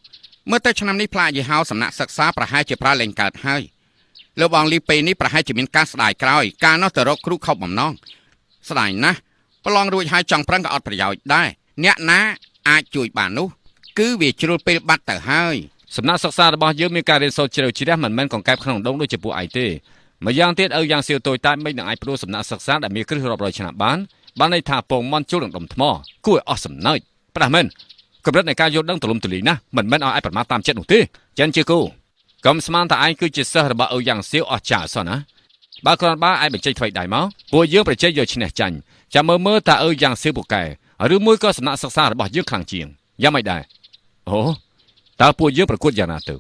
មើលទៅឆ្នាំនេះផ្លាកយីហោសំណាក់សិក្សាប្រហែលជាប្រើលែងកើតហើយលោកបងលីវពេលនេះប្រហែលជាមានការស្ដាយក្រោយការនោះទៅរកគ្រូខុសបំណងស្ដាយណាស់ប្រឡងរួចហើយចង់ប្រឹងក៏អត់ប្រយោជន៍ដែរអ្នកណាអាចជួយបាននោះគឺវាជ្រុលពេលបាត់ទៅហើយសំណាក់សិក្សារបស់យើងមានការរៀនសូត្រជ្រៅជ្រះមិនមែនកង្កែបក្នុងដងដូចជាពួកឯងទេម្យ៉ាងទៀតឪយ៉ាងសៀវតូចតាចមិននឹងអាចព្រោះសំណាក់សិក្សាដែលមានគ្រឹះរាប់រយឆ្នាំបានន័យថាពងមន់ជុលនឹងដុំថ្មគួរឲ្យអស់សំណើចប្រាស់មែនកម្រិតនៃការយល់ដឹងទូលំទូលាយណាស់មិនមែនឲ្យប្រមាថតាមចិត្តនោះទេចិនជាគូកុំស្មានថាឯងគឺជាសិស្សរបស់ឪយ៉ាងសៀវអស់ចាសោះណាបើគ្រាន់បើឯងបញ្ចេញថ្មីដៃមកពួកយើងប្រជែកយកឈ្នះចាញ់ចាំមើលតើឪយ៉ាងសៀវពូកែឬមួយក៏សំណាក់សិក្សារបស់យើងខ្លាំងជាងយ៉ាងម៉េចដែរអូតើពួកយើងប្រកួតយ៉ាងណាទៅ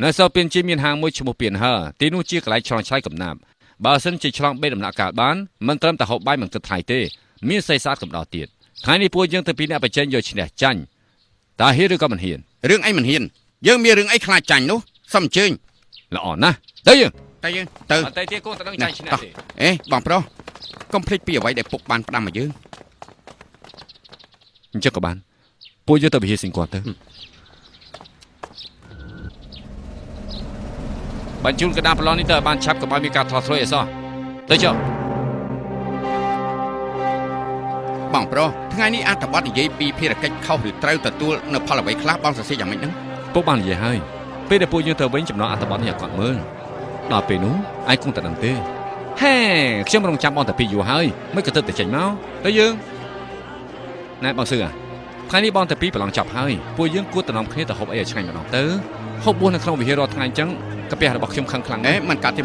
នៅសល់ពៀនជីមានហាងមួយឈ្មោះពៀនហឺទីនោះជាកន្លែងឆ្លងឆ្លៃកំណាប់បើសិនជាឆ្លងបេដំណាក់កាលបានមិនត្រឹមតែហូបបាយមិនគិតថ្លៃទេមានសេះស្អាតកំដរទៀតថ្ងៃនេះពួកយើងទៅពីអ្នកបច្ចេកយកឈ្នះចាញ់តើហ៊ានឬក៏មិនហ៊ានរឿងអីមិនហ៊ានយើងមានរឿងអីខ្លាចចាញ់នោះសូមអញ្ជើញល្អណាស់ទៅយើងទៅអត់ទេគូតនឹងចាញ់ឈ្នះទេបងប្រុសកុំភ្លេចពីអ្វីដែលពុកបានផ្ដាំមកយើងអញ្ចឹងក៏បានពួកយើងទៅវិហារសិង្ហគាត់ទៅ បញ្ជូនកណ្ដាលប្រឡងនេះទៅឲ្យបានឆាប់កុំឲ្យមានការថតធ្លុយអីសោះទៅចុះ បងប្រុសថ្ងៃនេះអត្ថបទនិយាយពីភារកិច្ចខុសឬត្រូវទទួលនៅផលអ្វីខ្លះបងសរសេរយ៉ាងម៉េចហ្នឹង ពុកបាននិយាយហើយពេលដែលពួកយើងទៅវិញចំណងអត្ថបទនេះឲ្យគាត់មើលដល់ពេលនោះឯងគង់តែដឹងទេហេខ្ញុំរងចាំបងតែពីយូរហើយមិនក៏ទៅតែចេញមកទៅយើងណែបងសឿថ្ងៃនេះបងតែពីប្រឡងចប់ហើយពួកយើងគួរតំណគ្នាទៅហូបអីឲ្យឆ្ងាញ់ម្ដងទៅហូបបួសនៅក្នុងវិហាររាល់ថ្ងៃអញ្ចឹងកាពះរបស់ខ្ញុំខឹងខ្លាំងណាស់ មិនកើតទេ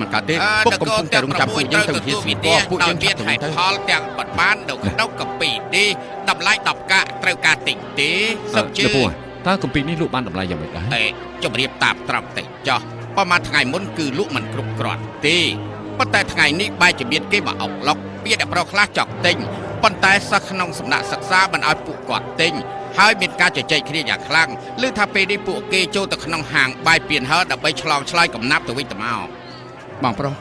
ពុកកំពុងតែរងចាំពួកយើងទៅវិហារស្វីតពួកយើងមានហេតុផលទាំងបត់បាននៅក្នុងកាពីនេះតម្លៃ10កាក់ត្រូវការតិចទេសុំជឿ តើកំពីនេះលក់បានតម្លៃយ៉ាងម៉េចដែរ ជំរាបតាមត្រង់តិចចោះប្រហែលថ្ងៃមុនគឺលក់មិនគ្រប់គ្រាន់ទេប៉ុន្តែថ្ងៃនេះបែរជាមានគេមកអុកឡុកពាក្យអ្នកប្រុសខ្លះចង់ទិញប៉ុន្តែសិស្សក្នុងសំណាក់សិក្សាមិនឲ្យពួកគាត់ទិញហើយមានការជជែកគ្នាយ៉ាងខ្លាំងឮថាពេលនេះពួកគេចូលទៅក្នុងហាងបាយពៀនហើដើម្បីឆ្លងឆ្លើយកំណាប់ទៅវិញទៅមកបងប្រុស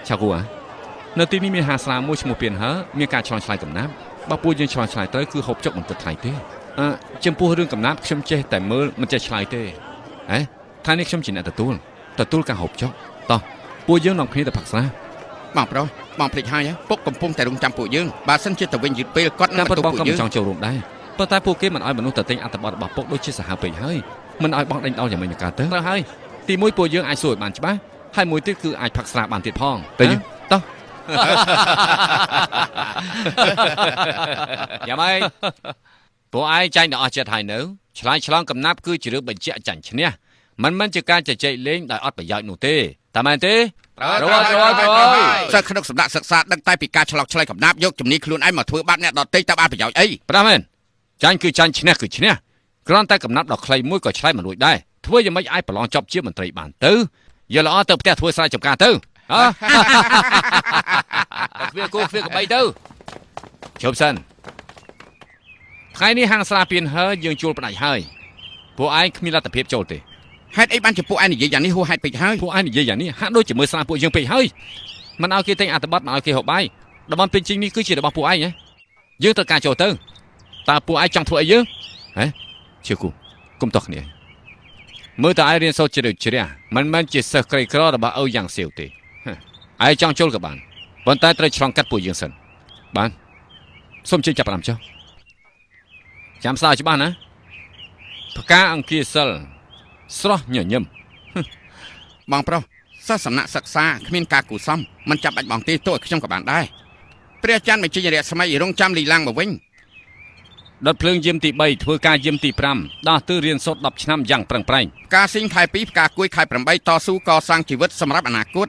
ឆាគូនៅទីនេះមានហាងស្រាមួយឈ្មោះពៀនហើមានការឆ្លងឆ្លើយកំណាប់បើពួកយើងឆ្លងឆ្លើយទៅគឺហូបចុកមិនគិតថ្លៃទេចំពោះរឿងកំណាប់ខ្ញុំចេះតែមើលមិនចេះឆ្លើយទេថ្ងៃនេះខ្ញុំជាអ្នកទទួលការហូបចុកតោះពួកយើងនាំគ្នាទៅផឹកស្រា បងប្រុសបងភ្លេចហើយពុកកំពុងតែរងចាំពួកយើងបើសិនជាទៅវិញយឺតពេលគាត់នឹងទៅពួកយើង ចង់ចូលរួមដែរប៉ុន្តែពួកគេមិនឲ្យមនុស្សទៅទិញអត្ថបទរបស់ពុកដូចជាសាហាវពេកហើយមិនឲ្យបងដេញដោលយ៉ាងម៉េចកើតទៅត្រូវហើយទីមួយពួកយើងអាចសួរឲ្យបានច្បាស់ហើយមួយទៀតគឺអាចផឹកស្រាបានទៀតផងទៅតោះយ៉ាងម៉េចពួកឯងចាញ់ដល់អស់ចិត្តហើយនៅឆ្លើយឆ្លងកំណាប់គឺជារឿងបញ្ជាក់ចាញ់ឈ្នះមិនមែនជាការជជែកលេងដោយអត់ប្រយោជន៍នោះទេតែមែនទេ សិស្សក្នុងសំណាក់សិក្សាដឹងតែពីការឆ្លងឆ្លើយកំណាប់យកជំនាញខ្លួនឯងមកធ្វើបាបអ្នកដទៃតើបានប្រយោជន៍អី ប្រាមែនចាញ់គឺចាញ់ឈ្នះគឺឈ្នះគ្រាន់តែកំណាប់ដ៏ខ្លីមួយក៏ឆ្លើយមិនរួចដែរធ្វើយ៉ាងម៉េចឲ្យប្រឡងចប់ជាមន្ត្រីបានទៅយកល្អទៅផ្ទះធ្វើស្រែចម្ការទៅវាគោវាកបីទៅជប់សិនថ្ងៃនេះហាងស្រាពៀនហើយើងជួលផ្ដាច់ហើយពួកឯងគ្មានលទ្ធភាពចូលទេ ហេតុអីបានជាពួកឯងនិយាយយ៉ាងនេះហួសហេតុពេកហើយ ពួកឯងនិយាយយ៉ាងនេះហាក់ដូចជាមើលស្រាពួកយើងពេកហើយមិនឲ្យគេទិញអត្ថបទមកឲ្យគេហូបបាយតំបន់ពេញជីងនេះគឺជារបស់ពួកឯងយើងត្រូវការចូលទៅតើពួកឯងចង់ធ្វើអីយើងជាគូគុំតោះគ្នាមើលតើឯងរៀនសូត្រជ្រៅជ្រះមិនមែនជាសិស្សក្រីក្ររបស់ឪយ៉ាងសៀវទេឯងចង់ចូលក៏បានប៉ុន្តែត្រូវឆ្លងកាត់ពួកយើងសិនបានសូមជិះចាប់ផ្ដើមចុះចាំស្ដាប់ច្បាស់ណាផ្កាអង្គាសិលស្រស់ញញឹម បងប្រុសសិស្សសំណាក់សិក្សាគ្មានការគូសំមិនចាំបាច់បងទេទោះឲ្យខ្ញុំក៏បានដែរព្រះច័ន្ទបញ្ចេញរយៈស្មីរងចាំលីឡាំងមកវិញដុតភ្លើងយាមទី3ធ្វើការយាមទី5ដោះទើរៀនសូត្រ10ឆ្នាំយ៉ាងប្រឹងប្រែងការស៊ីងខែ2ផ្កាគួយខែ8តស៊ូកសាងជីវិតសម្រាប់អនាគត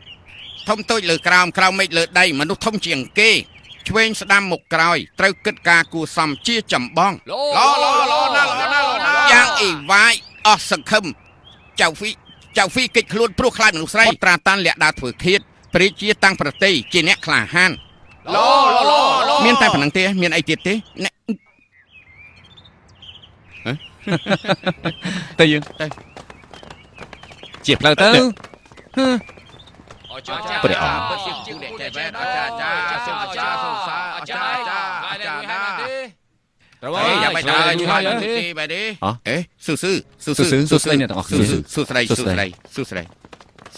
ធំតូចលើក្រោមក្រោមមេឃលើដីមនុស្សធំជាងគេឆ្វេងស្ដាំមុខក្រោយត្រូវគិតការគូសំជាចម្បងយ៉ាងអ៊ីវ៉ាយអស់សង្ឃឹមចៅហ្វីកិច្ចខ្លួនព្រោះខ្លាចមនុស្សស្រីត្រាតាន់លាក់ដើរធ្វើឃាតព្រះរាជាតាំងប្រទេសជាអ្នកក្លាហានមានតែប៉ុណ្្នឹងទេមានអីទៀតទេទៅយើងទៅជាផ្លូវទៅព្រះអង្គយ៉ាងមិនដែរយូរហើយទេបែរទេស៊ូស្ដីអ្នកទាំងអស់គ្នាស៊ូស្ដី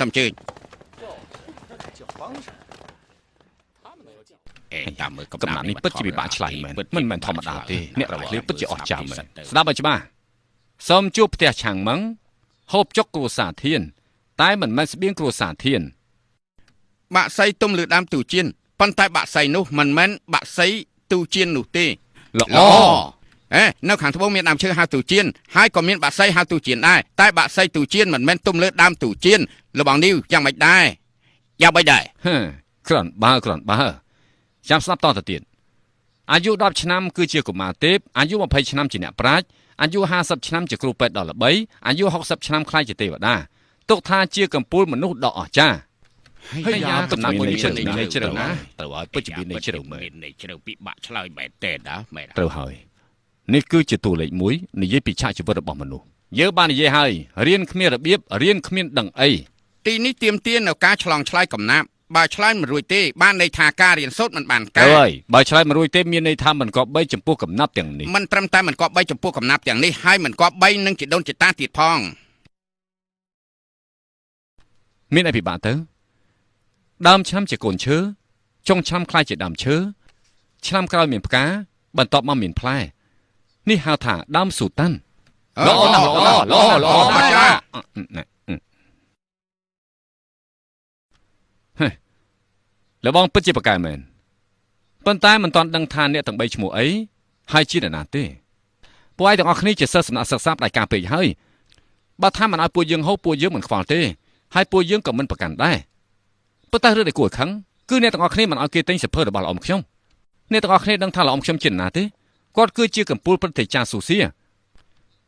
សំជើញតាមមើលកំណាប់នេះពិតជាពិបាកឆ្លើយមែនមិនមែនធម្មតាទេអ្នករបស់គ្នាពិតជាអស្ចារ្យមែនស្ដាប់ឲ្យច្បាស់សូមជួបផ្ទះឆាំងម៉ងហូបចុកគ្រួសារធានតែមិនមែនស្បៀងគ្រួសារធានបាក់សៃទុំលើដើមទូជៀនប៉ុន្តែបាក់សៃនោះមិនមែនបាក់សៃទូជៀននោះទេល្អនៅខាងត្បូងមានដើមឈើហៅទូជៀនហើយក៏មានបាក់សៃហៅទូជៀនដែរតែបាក់សៃទូជៀនមិនមែនទុំលើដើមទូជៀនលបងនេះយ៉ាងម៉េចដែរគ្រាន់បើចាំស្ដាប់តទៅទៀតអាយុ10ឆ្នាំគឺជាកុមារទេពអាយុ20ឆ្នាំជាអ្នកប្រាជ្ញអាយុ50ឆ្នាំជាគ្រូពេទ្យដ៏ល្បីអាយុ60ឆ្នាំខ្លាចជាទេវតាទុកថាជាកំពូលមនុស្សដ៏អស្ចារ្យហើយយ៉ាងកំណាប់មួយនេះជ្រៅណាស់ត្រូវឲ្យពិតជាមានជ្រៅមែនជ្រៅពិបាកឆ្លើយមែនទេណាមែនត្រូវហើយនេះគឺជាតួលេខ1និយាយពីឆាកជីវិតរបស់មនុស្សយើងបាននិយាយហើយរៀនគ្មានរបៀបរៀនគ្មានដឹងអីទីនេះទាមទារនៅការឆ្លងឆ្លើយកំណាប់បើឆ្លើយមិនរួចទេបានន័យថាការរៀនសូត្រមិនបានការហើយបើឆ្លើយមិនរួចទេមានន័យថាមិនគប្បីចំពោះកំណាប់ទាំងនេះមិនត្រឹមតែមិនគប្បីចំពោះកំណាប់ទាំងនេះហើយមិនគប្បីនឹងជីដូនជីតាទៀតផង មានអីពិបាកទៅដើមឆ្នាំជាកូនឈើចុងឆ្នាំខ្លាយជាដើមឈើឆ្នាំក្រោយមានផ្កាបន្ទាប់មកមានផ្លែនេះហៅថាដើមស៊ូតាន់ល្អណាស់ល្អអាចារ្យលបងពិតជាប្រកែមែនប៉ុន្តែមិនទាន់ដឹងថាអ្នកទាំង3ឈ្មោះអីហើយជាអ្នកណាទេពួកឯងទាំងអស់គ្នាជាសិស្សសំណាក់សិក្សាផ្ដាច់ការពេកហើយបើថាមិនឲ្យពួកយើងហូបពួកយើងមិនខ្វល់ទេហើយពួកយើងក៏មិនប្រកាន់ដែរប៉ុន្តែរឿងដែលគួរខឹងគឺអ្នកទាំងអស់គ្នាមិនឲ្យគេទិញសៀវភៅរបស់លោកអ៊ំខ្ញុំអ្នកទាំងអស់គ្នាដឹងថាលោកអ៊ំខ្ញុំជាណាទេគាត់គឺជាកំពូលព្រឹទ្ធាចារ្យស៊ូសៀ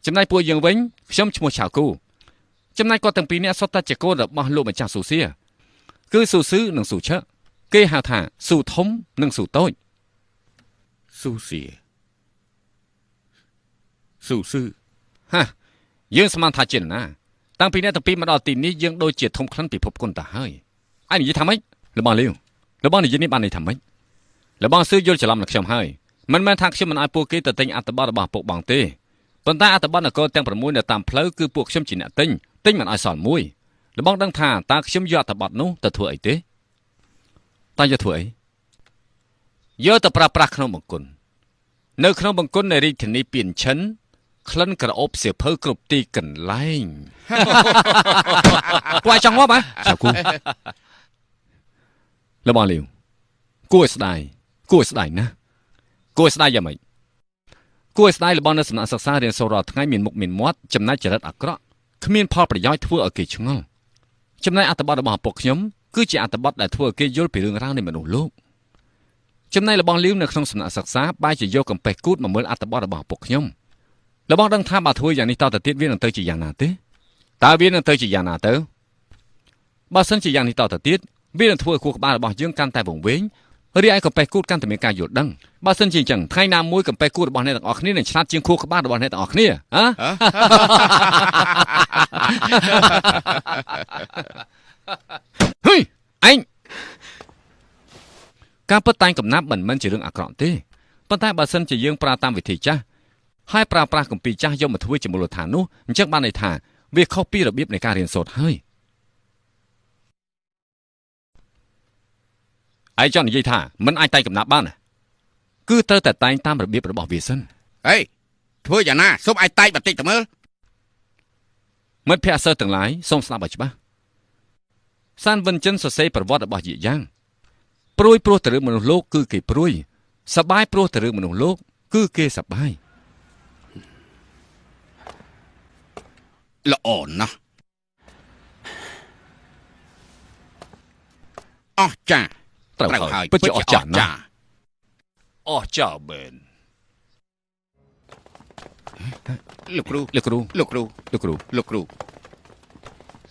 ចំណែកពួកយើងវិញខ្ញុំឈ្មោះឆៅគូចំណែកគាត់ទាំងពីរនាក់សុទ្ធតែជាកូនរបស់លោកម្ចាស់ស៊ូសៀគឺស៊ូស៊ឺនិងស៊ូឆើគេហៅថាស៊ូធំនិងស៊ូតូចស៊ូសៀស៊ូស៊ឺហាយើងស្មានថាជាណាតាំងពីអ្នកទាំងពីរមកដល់ទីនេះយើងដូចជាធំក្លិនពិភពគុណទៅហើយឯងនិយាយថាម៉េចរបស់លាវរបស់និយាយនេះបានន័យថាម៉េចរបស់ស៊ឺយល់ច្រឡំនឹងខ្ញុំហើយមិនមែនថាខ្ញុំមិនឲ្យពួកគេទៅទិញអត្ថបទរបស់ពុកបងទេប៉ុន្តែអត្ថបទនគរទាំង6នៅតាមផ្លូវគឺពួកខ្ញុំជាអ្នកទិញមិនឲ្យសល់មួយរបស់ដឹងថាតើខ្ញុំយកអត្ថបទនោះទៅធ្វើអីទេតើយកធ្វើអីយកទៅប្រើប្រាស់ក្នុងបង្គន់នៅក្នុងបង្គន់នៃរាជធានីពៀនឈិនក្លិនក្រអូបសៀវភៅគ្រប់ទីកន្លែងពួកឯងចង់ងាប់ហ៎ចាគូរបស់លាវគួរស្ដាយណាគួរស្ដាយយ៉ាងម៉េចគួរស្ដាយរបស់នៅសំណាក់សិក្សារៀនសូត្ររាល់ថ្ងៃមានមុខមានមាត់ចំណែកចរិតអាក្រក់គ្មានផលប្រយោជន៍ធ្វើឲ្យគេឆ្ងល់ចំណែកអត្ថបទរបស់ឪពុកខ្ញុំគឺជាអត្ថបទដែលធ្វើឲ្យគេយល់ពីរឿងរ៉ាវនៃមនុស្សលោកចំណែករបស់លាវនៅក្នុងសំណាក់សិក្សាបែរជាយកកំបេះគូតមកមើលអត្ថបទរបស់ឪពុកខ្ញុំរបស់ដឹងថាបើធ្វើយ៉ាងនេះតទៅទៀតវានឹងទៅជាយ៉ាងណាទេតើវានឹងទៅជាយ៉ាងណាទៅបើសិនជាយ៉ាងនេះតទៅទៀតវានឹងធ្វើឲ្យខួរក្បាលរបស់យើងកាន់តែវង្វេងរីឯកំបេះគូតកាន់តែមានការយល់ដឹងបើសិនជាអញ្ចឹងថ្ងៃណាមួយកំបេះគូតរបស់អ្នកទាំងអស់គ្នានឹងឆ្លាតជាងខួរក្បាលរបស់អ្នកទាំងអស់គ្នាហឺឯងការពិតតែងកំណាប់មិនមែនជារឿងអាក្រក់ទេប៉ុន្តែបើសិនជាយើងប្រើតាមវិធីចាស់ហើយប្រើប្រាស់គម្ពីរចាស់យកមកធ្វើជាមូលដ្ឋាននោះអញ្ចឹងបានន័យថាវាខុសពីរបៀបនៃការរៀនសូត្រហើយឯងចង់និយាយថាមិនអាចតែងកំណាប់បានគឺត្រូវតែតែងតាមរបៀបរបស់វាសិនហេធ្វើយ៉ាងណាសូមឲ្យតែងបន្តិចទៅមើលមិត្តភក្តិសិស្សទាំងឡាយសូមស្ដាប់ឲ្យច្បាស់សានវិនចិនសរសេរប្រវត្តិរបស់យីយ៉ាងព្រួយព្រោះទៅរឿងមនុស្សលោកគឺគេព្រួយសបាយព្រោះទៅរឿងមនុស្សលោកគឺគេសបាយល្អណាស់អស្ចារ្យត្រូវហើយពិតជាអស្ចារ្យណាស់អស្ចារ្យមែនលោកគ្រូ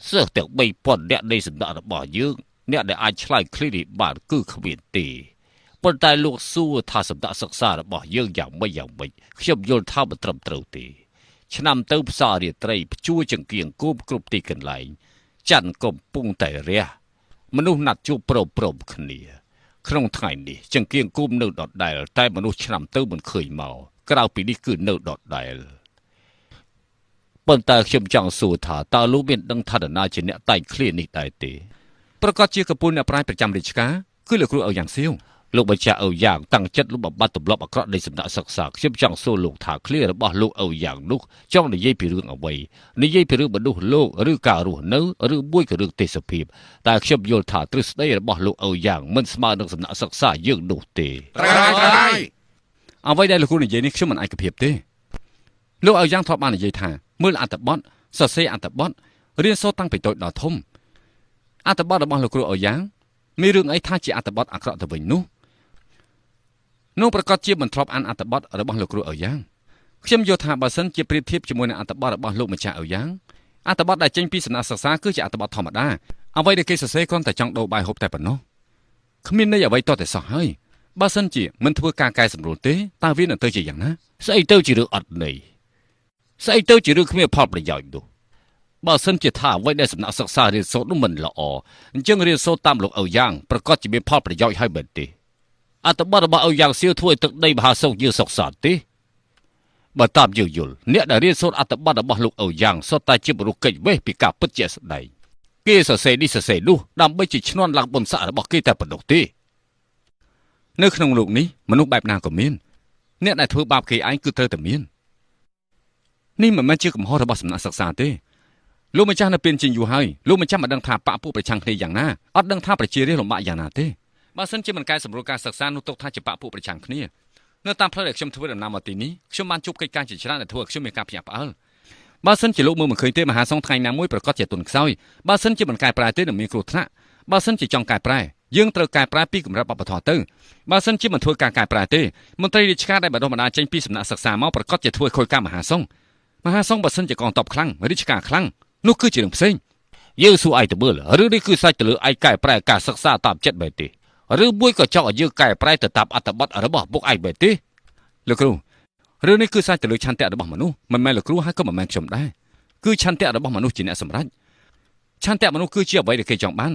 សិស្សទាំង3000នាក់នៃសំណាក់របស់យើងអ្នកដែលអាចឆ្លើយឃ្លានេះបានគឺគ្មានទេប៉ុន្តែលោកសួរថាសម្ដេចសិក្សារបស់យើងយ៉ាងម៉េចខ្ញុំយល់ថាមិនត្រឹមត្រូវទេឆ្នាំទៅផ្សាររាត្រីព្យួរចង្គៀងគោមគ្រប់ទីកន្លែងច័ន្ទកំពុងតែរះមនុស្សណាត់ជួបព្រមគ្នាក្នុងថ្ងៃនេះចង្គៀងគោមនៅដដែលតែមនុស្សឆ្នាំទៅមិនឃើញមកក្រៅពីនេះគឺនៅដដែលប៉ុន្តែខ្ញុំចង់សួរថាតើលោកមានដឹងថានរណាជាអ្នកតែងឃ្លានេះដែរទេប្រកាសជាកពូលអ្នកប្រាជ្ញប្រចាំរាជការគឺលោកគ្រូឪយ៉ាងសៀវលោកបញ្ជាក់ឪយ៉ាងតាំងចិត្តលោកបំបត្តិទម្លាប់អាក្រក់នៃសំណាក់សិក្សាខ្ញុំចង់សួរលោកថាឃ្លារបស់លោកឪយ៉ាងនោះចង់និយាយពីរឿងអ្វីនិយាយពីរឿងមនុស្សលោកឬការរស់នៅឬមួយក៏រឿងទេសភាពតែខ្ញុំយល់ថាទ្រឹស្ដីរបស់លោកឪយ៉ាងមិនស្មើនឹងសំណាក់សិក្សាយើងនោះទេត្រូវហើយអ្វីដែលលោកគ្រូនិយាយនេះខ្ញុំមិនឯកភាពទេលោកឪយ៉ាងធ្លាប់បាននិយាយថាមើលអត្ថបទសរសេរអត្ថបទរៀនសូត្រតាំងពីតូចដល់ធំអត្ថបទរបស់លោកគ្រូឪយ៉ាងមានរឿងអីថាជាអត្ថបទអាក្រក់ទៅវិញនោះប្រកាសជាមិនធ្លាប់អានអត្ថបទរបស់លោកគ្រូឪយ៉ាងខ្ញុំយល់ថាបើសិនជាប្រៀបធៀបជាមួយនឹងអត្ថបទរបស់លោកម្ចាស់ឪយ៉ាងអត្ថបទដែលចេញពីសំណាក់សិក្សាគឺជាអត្ថបទធម្មតាអ្វីដែលគេសរសេរគ្រាន់តែចង់ដូរបាយហូបតែប៉ុណ្ណោះគ្មានន័យអ្វីតតែសោះហើយបើសិនជាមិនធ្វើការកែសម្រួលទេតើវានឹងទៅជាយ៉ាងណាស្អីទៅជារឿងអត់ន័យស្អីទៅជារឿងគ្មានផលប្រយោជន៍នោះបើសិនជាថាអ្វីដែលសំណាក់សិក្សារៀនសូត្រនោះមិនល្អអញ្ចឹងរៀនសូត្រតាមលោកឪយ៉ាងប្រកាសជាមានផលប្រយោជន៍ហើយមែនទេអត្ថបទរបស់ឪយ៉ាងសៀវធ្វើឲ្យទឹកដីមហាសោកយើងសុខសាន្តទេបើតាមយើងយល់អ្នកដែលរៀនសូត្រអត្ថបទរបស់លោកឪយ៉ាងសុទ្ធតែជាបុគ្គលកិច្ចវេះពីការពិតជាស្ដែង គេសរសេរនេះសរសេរនោះដើម្បីជាឈ្នន់ឡើងបុណ្យស័ក្តិរបស់គេតែប៉ុណ្ណោះទេនៅក្នុងលោកនេះមនុស្សបែបណាក៏មានអ្នកដែលធ្វើបាបគេឯងគឺត្រូវតែមាននេះមិនមែនជាកំហុសរបស់សំណាក់សិក្សាទេលោកម្ចាស់នៅពេលជិញយូរហើយលោកម្ចាស់មិនដឹងថាបកពួកប្រឆាំងគ្នាយ៉ាងណាអត់ដឹងថាប្រជារាស្ត្រលំបាកយ៉ាងណាទេបើសិនជាមិនកែសម្រួលការសិក្សានោះទុកថាជាបកពួកប្រឆាំងគ្នានៅតាមផ្លូវដែលខ្ញុំធ្វើដំណើរមកទីនេះខ្ញុំបានជួបកិច្ចការជាច្រើនដែលធ្វើឲ្យខ្ញុំមានការភ្ញាក់ផ្អើលបើសិនជាលោកមើលមិនឃើញទេមហាសង្ឃថ្ងៃណាមួយប្រកាសជាទុនខ្សោយបើសិនជាមិនកែប្រែទេនឹងមានគ្រោះថ្នាក់បើសិនជាចង់កែប្រែយើងត្រូវកែប្រែពីកម្រិតបព្វធម៌ទៅបើសិនជាមិនធ្វើការកែប្រែទេមន្ត្រីរាជការដែលបណ្ដុះបណ្ដាលចេញពីសំណាក់សិក្សាមកប្រកាសជាធ្វើខូចការមហាសង្ឃបើសិនជាកងទ័ពខ្លាំងរាជការខ្លាំងនោះគឺជារឿងផ្សេងយើងសួរឯងទៅមើលឬនេះគឺសាច់ទៅលើឯងកែប្រែការសិក្សាតាមចិត្តបែបទេឬមួយក៏ចង់ឲ្យយើងកែប្រែទៅតាមអត្ថបទរបស់ពុកឯងបែបទេលោកគ្រូរឿងនេះគឺសាច់ទៅលើឆន្ទៈរបស់មនុស្សមិនមែនលោកគ្រូហើយក៏មិនមែនខ្ញុំដែរគឺឆន្ទៈរបស់មនុស្សជាអ្នកសម្រេចឆន្ទៈមនុស្សគឺជាអ្វីដែលគេចង់បាន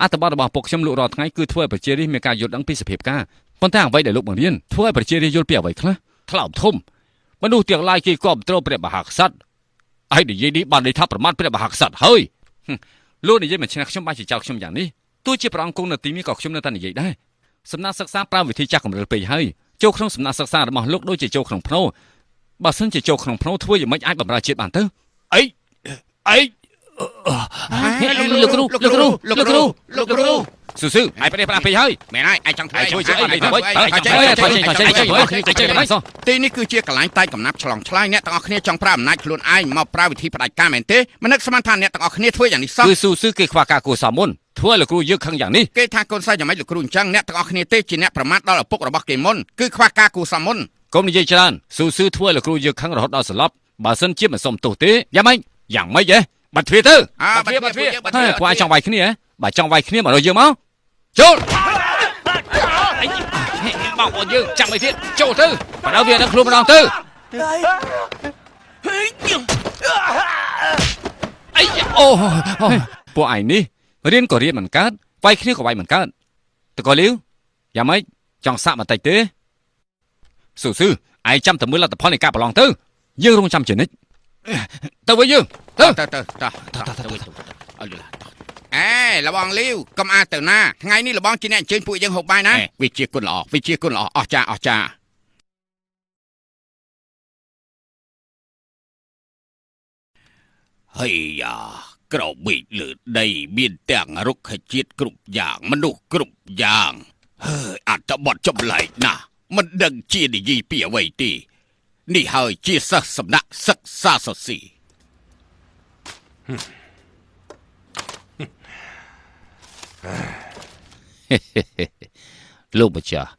អត្ថបទរបស់ពុកខ្ញុំលោករាល់ថ្ងៃគឺធ្វើឲ្យប្រជារាស្ត្រមានការយល់ដឹងពីសភាពការប៉ុន្តែអ្វីដែលលោកបង្រៀនធ្វើឲ្យប្រជារាស្ត្រយល់ពីអ្វីខ្លះថ្លើមធំមនុស្សទាំងឡាយគេគាំទ្រព្រះមហាក្សត្រឯនិយាយនេះបានន័យថាប្រមាថព្រះមហាក្សត្រហើយលោកនិយាយមិនឆ្នះខ្ញុំបានជាចោលខ្ញុំយ៉ាងនេះទោះជាព្រះអង្គគង់នៅទីនេះក៏ខ្ញុំនៅតែនិយាយដែរសំណាក់សិក្សាប្រើវិធីចាស់កម្រិលពេកហើយចូលក្នុងសំណាក់សិក្សារបស់លោកដូចជាចូលក្នុងភ្នោបើសិនជាចូលក្នុងភ្នោធ្វើយ៉ាងម៉េចអាចបម្រើជាតិបានទៅអីលោកគ្រូស៊ឺឯងប្រេះប្រាស់ពេកហើយមែនហើយឯងចង់ធ្វើអីជួយអីទៅទីនេះគឺជាកន្លែងតែកំណាប់ឆ្លងឆ្លើយអ្នកទាំងអស់គ្នាចង់ប្រើអំណាចខ្លួនឯងមកប្រើវិធីផ្ដាច់ការមែនទេមិននឹកស្មានថាអ្នកទាំងអស់គ្នាធ្វើយ៉ាងនេះសោះគឺស៊ឺគេខ្វះការគួរសមមុនធ្វើឲ្យលោកគ្រូយើងខឹងយ៉ាងនេះគេថាកូនស្រីយ៉ាងម៉េចលោកគ្រូអញ្ចឹងអ្នកទាំងអស់គ្នាទេជាអ្នកប្រមាថដល់ឪពុករបស់គេមុនគឺខ្វះការគួរសមមុនកុំនិយាយច្រើនស៊ឺធ្វើឲ្យលោកគ្រូយើងខឹងរហូតដល់ស្លាប់បើសិនជាមិនសុំទោសទេយ៉ាងម៉េចហ៎បាត់ទ្វារទៅបាត់ទ្វារពួកឯងចង់វាយគ្នាហ៎បើចង់វាយគ្នាមករកយើងមកចូលបងប្អូនយើងចាំឲ្យទៀតចូលទៅបដៅវានឹងខ្លួនម្ដងទៅអីអូពួកឯងនេះរៀនក៏រៀនមិនកើតវាយគ្នាក៏វាយមិនកើតតកលាវយ៉ាងម៉េចចង់សាក់បន្តិចទេស៊ឺឯងចាំតែមើលលទ្ធផលនៃការប្រឡងទៅយើងរងចាំជានិច្ចទៅវិញយើងទៅអេលបងលាវកុំអាចទៅណាថ្ងៃនេះលបងជាអ្នកអញ្ជើញពួកយើងហូបបាយណាវិជាគុណល្អអស្ចារ្យហើយយ៉ាក្របីលើដីមានទាំងរុក្ខជាតិគ្រប់យ៉ាងមនុស្សគ្រប់យ៉ាងអត្ថបទចម្លែកណាស់មិនដឹងជានិយាយពីអ្វីទេនេះហើយជាសិស្សសំណាក់សិក្សាសរសេរលោកម្ចាស់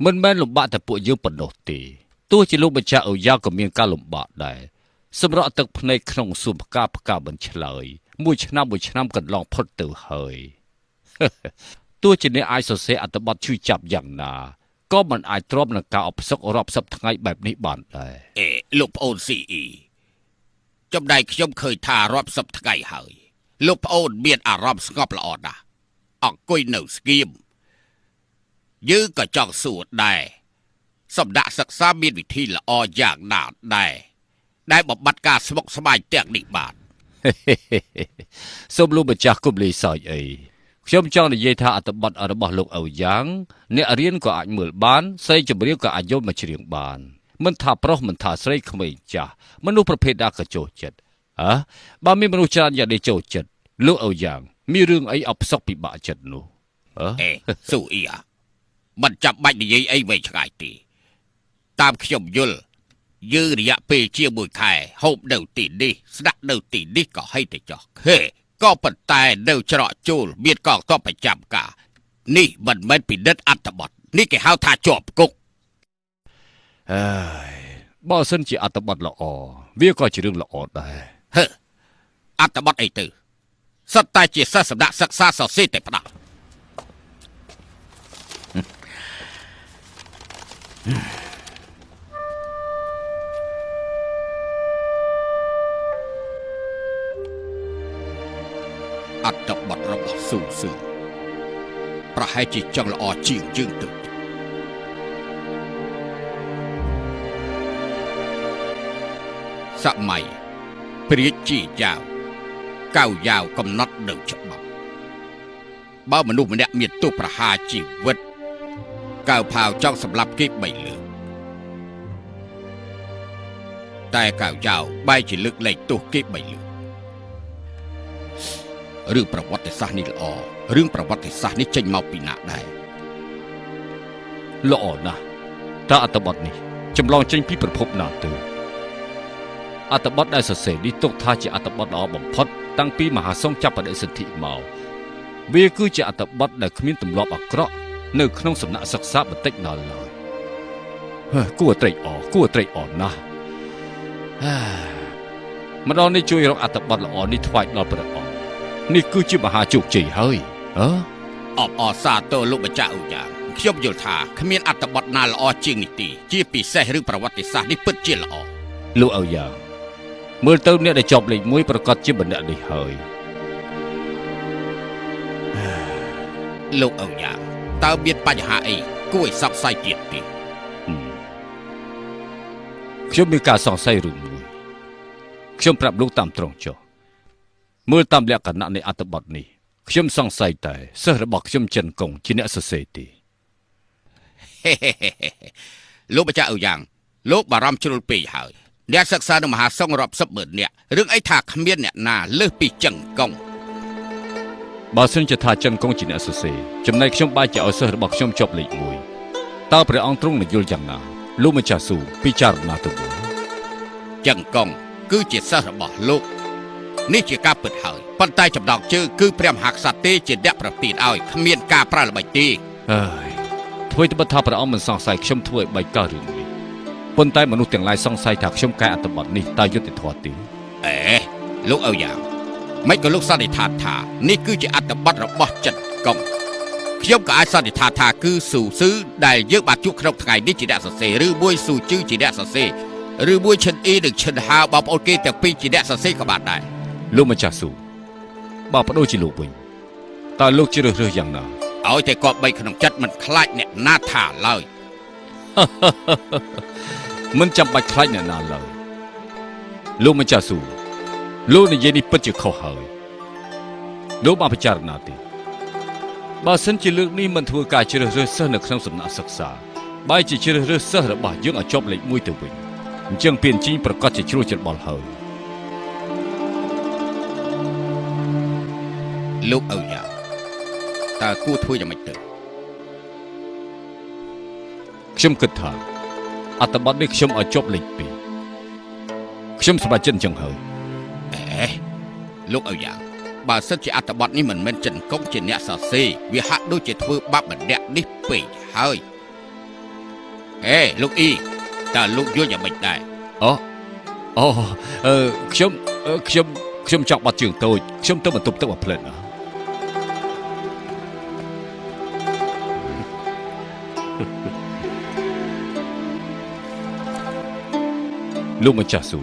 មិនមែនលំបាកតែពួកយើងប៉ុណ្ណោះទេទោះជាលោកម្ចាស់អូយ៉ាក៏មានការលំបាកដែរសម្រាប់ទឹកភ្នែកក្នុងសួនផ្កាមិនឆ្លើយមួយឆ្នាំកន្លងផុតទៅហើយទោះជាអ្នកអាចសរសេរអត្ថបទជួយចាប់យ៉ាងណាក៏មិនអាចទ្រាំនឹងការអបសុករាប់សិបថ្ងៃបែបនេះបានដែរលោកប្អូនស៊ីអ៊ីចំណែកខ្ញុំឃើញថារាប់សិបថ្ងៃហើយលោកប្អូនមានអារម្មណ៍ស្ងប់ល្អណាស់អង្គុយនៅស្ងៀមយើងក៏ចង់សួរដែរសម្ដេចសិក្សាមានវិធីល្អយ៉ាងណាដែលបំបត្តិការស្មុគស្មាញទាំងនេះបានសូមលោកម្ចាស់គុំលីសើចអីខ្ញុំចង់និយាយថាអត្ថបទរបស់លោកអូយ៉ាងអ្នករៀនក៏អាចមើលបានស្រីចម្រៀងក៏អាចយកមកច្រៀងបានមិនថាប្រុសមិនថាស្រីក្មេងចាស់មនុស្សប្រភេទណាក៏ចូលចិត្តបើមានមនុស្សច្រើនយ៉ាងនេះចូលចិត្តលោកអូយ៉ាងមានរឿងអីអបសុកពិបាកចិត្តនោះស៊ូអ៊ីមិនចាំបាច់និយាយអីវែងឆ្ងាយទេតាមខ្ញុំយល់យើងរយៈពេលជា1ខែហូបនៅទីនេះស្នាក់នៅទីនេះក៏ហីទៅចោះក៏ប៉ុន្តែនៅច្រកចូលមានកងទ័ពប្រចាំការនេះមិនមែនពិនិត្យអត្ថបទនេះគេហៅថាជាប់គុកបើសិនជាអត្ថបទល្អវាក៏ជារឿងល្អដែរអត្ថបទអីទៅសុទ្ធតែជាសិស្សសម្ដេចសិក្សាសរសេរតែផ្ដាល់អត្ថបទរបស់ស៊ូប្រហែលជាចង់ល្អជាងយើងទៅសម័យព្រាជជាយ៉ាវ កៅយ៉ាវកំណត់នៅច្បាប់បើមនុស្សម្នាក់មានទោសប្រហារជីវិតកៅផាវចង់សម្លាប់គេ3លើកតែកៅយ៉ាវបែរជាលើកលែងទោសគេ3លើករឿងប្រវត្តិសាស្ត្រនេះល្អរឿងប្រវត្តិសាស្ត្រនេះចេញមកពីណាដែរ ល្អណាស់តើអត្ថបទនេះចម្លងចេញពីប្រភពណាទៅអត្ថបទដែលសរសេរនេះទុកថាជាអត្ថបទល្អបំផុតតាំងពីមហាសង្ឃចាប់បដិសន្ធិមកវាគឺជាអត្ថបទដែលគ្មានទម្លាប់អាក្រក់នៅក្នុងសំណាក់សិក្សាបន្តិចណាស់ឡើយគួរត្រេកអរណាស់ម្ដងនេះជួយរកអត្ថបទល្អនេះថ្វាយដល់ព្រះអង្គនេះគឺជាមហាជោគជ័យហើយអបអរសាទរលោកម្ចាស់អូយ៉ាងខ្ញុំយល់ថាគ្មានអត្ថបទណាល្អជាងនេះទេជាពិសេសរឿងប្រវត្តិសាស្ត្រនេះពិតជាល្អ លោកអូយ៉ាមើលទៅអ្នកដែលជាប់លេខ1ប្រកាសជាបណ្ឌិតនេះហើយ លោកអូយ៉ាងតើមានបញ្ហាអីគួរឲ្យសោកស្ដាយទៀតទេ ខ្ញុំមានការសង្ស័យរឿងមួយខ្ញុំប្រាប់លោកតាមត្រង់ចុះមើលតាមលក្ខណៈនៃអត្ថបទនេះខ្ញុំសង្ស័យតែសិស្សរបស់ខ្ញុំចិនកុងជាអ្នកសរសេរទេ លោកម្ចាស់អូយ៉ាងលោកបារម្ភជ្រុលពេកហើយអ្នកសិក្សានៅមហាសង្ឃរាប់សិបម៉ឺននាក់រឿងអីថាគ្មានអ្នកណាលើសពីចិនកុង បើសិនជាថាចិនកុងជាអ្នកសរសេរចំណែកខ្ញុំបែរជាឲ្យសិស្សរបស់ខ្ញុំជាប់លេខ1តើព្រះអង្គទ្រង់និយល់យ៉ាងណាលោកម្ចាស់ស៊ូពិចារណាទៅវិញ ចិនកុងគឺជាសិស្សរបស់លោកនេះជាការពិតហើយប៉ុន្តែចំណងជើងគឺព្រះមហាក្សត្រទេជាអ្នកប្រទានឲ្យគ្មានការប្រើល្បិចទេ ធ្វើទៅបើថាព្រះអង្គមិនសង្ស័យខ្ញុំធ្វើឲ្យបែកការរឿងនេះប៉ុន្តែមនុស្សទាំងឡាយសង្ស័យថាខ្ញុំកែអត្ថបទនេះតើយុត្តិធម៌ទេលោកអូយ៉ាងមិនក៏លោកសន្និដ្ឋានថានេះគឺជាអត្ថបទរបស់ចិនកុងខ្ញុំក៏អាចសន្និដ្ឋានថាគឺស៊ូស៊ឺដែលយើងបានជួបក្នុងថ្ងៃនេះជាអ្នកសរសេរឬមួយស៊ូជឺជាអ្នកសរសេរឬមួយឈិនអ៊ីនិងឈិនហាបងប្អូនគេទាំងពីរជាអ្នកសរសេរក៏បានដែរ លោកម្ចាស់ស៊ូបើបដូរជាលោកវិញតើលោកជ្រើសរើសយ៉ាងណា ឲ្យតែគាត់បីក្នុងចិត្តមិនខ្លាចអ្នកណាថាឡើយ មិនចាំបាច់ខ្លាចអ្នកណាឡើយលោកម្ចាស់ស៊ូលោកនិយាយនេះពិតជាខុសហើយលោកបានពិចារណាទេបើសិនជាលើកនេះមិនធ្វើការជ្រើសរើសសិស្សនៅក្នុងសំណាក់សិក្សាបែរជាជ្រើសរើសសិស្សរបស់យើងឲ្យជាប់លេខ1ទៅវិញអញ្ចឹងពៀនជីងប្រកាសជាជ្រួលច្របល់ហើយ លោកអូយ៉ាងតើគួរធ្វើយ៉ាងម៉េចទៅ ខ្ញុំគិតថាអត្ថបទនេះខ្ញុំឲ្យជាប់លេខ2ខ្ញុំសម្រេចចិត្តអញ្ចឹងហើយ លោកអូយ៉ាងបើសិនជាអត្ថបទនេះមិនមែនចិនកុងជាអ្នកសរសេរវាហាក់ដូចជាធ្វើបាបម្នាក់នេះពេកហើយលោកអ៊ីតើលោកយល់យ៉ាងម៉េចដែរ ខ្ញុំចង់បាត់ជើងតូចខ្ញុំទៅបន្ទប់ទឹកមកផ្លែតណា លោកម្ចាស់ស៊ូ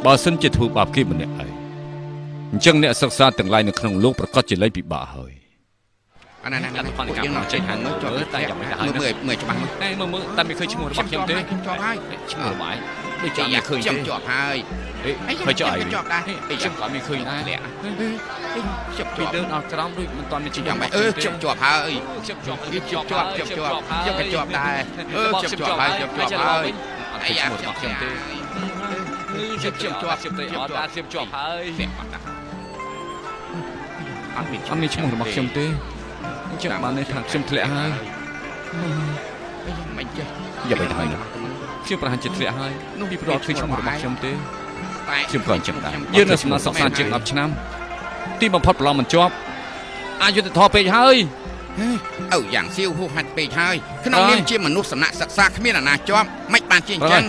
បើសិនជាធ្វើបាបគេម្នាក់ឯងអញ្ចឹងអ្នកសិក្សាទាំងឡាយនៅក្នុងលោកប្រកាសជាលែងពិបាកហើយ អាណាយើងមកចេញហាងមើលជាប់តែយ៉ាងម៉េចហើយមើលច្បាស់មើលតែមិនឃើញឈ្មោះរបស់ខ្ញុំទេ ខ្ញុំជាប់ហើយឈ្មោះរបស់ឯងដូចជាឃើញទេ ខ្ញុំជាប់ហើយ ហើយចុះឯង ជាប់ដែរ ខ្ញុំក៏មិនឃើញដែរ ជាប់ ពីដើមដល់ក្រោមដូចមិនទាន់មានជាយ៉ាងម៉េច ខ្ញុំជាប់ហើយ ខ្ញុំជាប់ ខ្ញុំក៏ជាប់ដែរខ្ញុំជាប់ហើយអីឈ្មោះរបស់ខ្ញុំទេខ្ញុំជាប់ខ្ញុំទេអត់ដែរខ្ញុំជាប់ហើយអត់មានឈ្មោះរបស់ខ្ញុំទេអញ្ចឹងបានន័យថាខ្ញុំធ្លាក់ហើយមិនចេះ อย่าไปทำให้นะ ខ្ញុំប្រហែលជាធ្លាក់ហើយពីព្រោះឃើញឈ្មោះរបស់ខ្ញុំទេ ខ្ញុំក៏អញ្ចឹងដែរ យើងនៅសំណាក់សិក្សាជាង10ឆ្នាំទីបំផុតប្រឡងមិនជាប់អយុធធម៌ពេកហើយ អូយ៉ាងសៀវហួសហាត់ពេកហើយក្នុងនាមជាមនុស្សសំណាក់សិក្សាគ្មានអាណាជាប់មិនបានជាអញ្ចឹង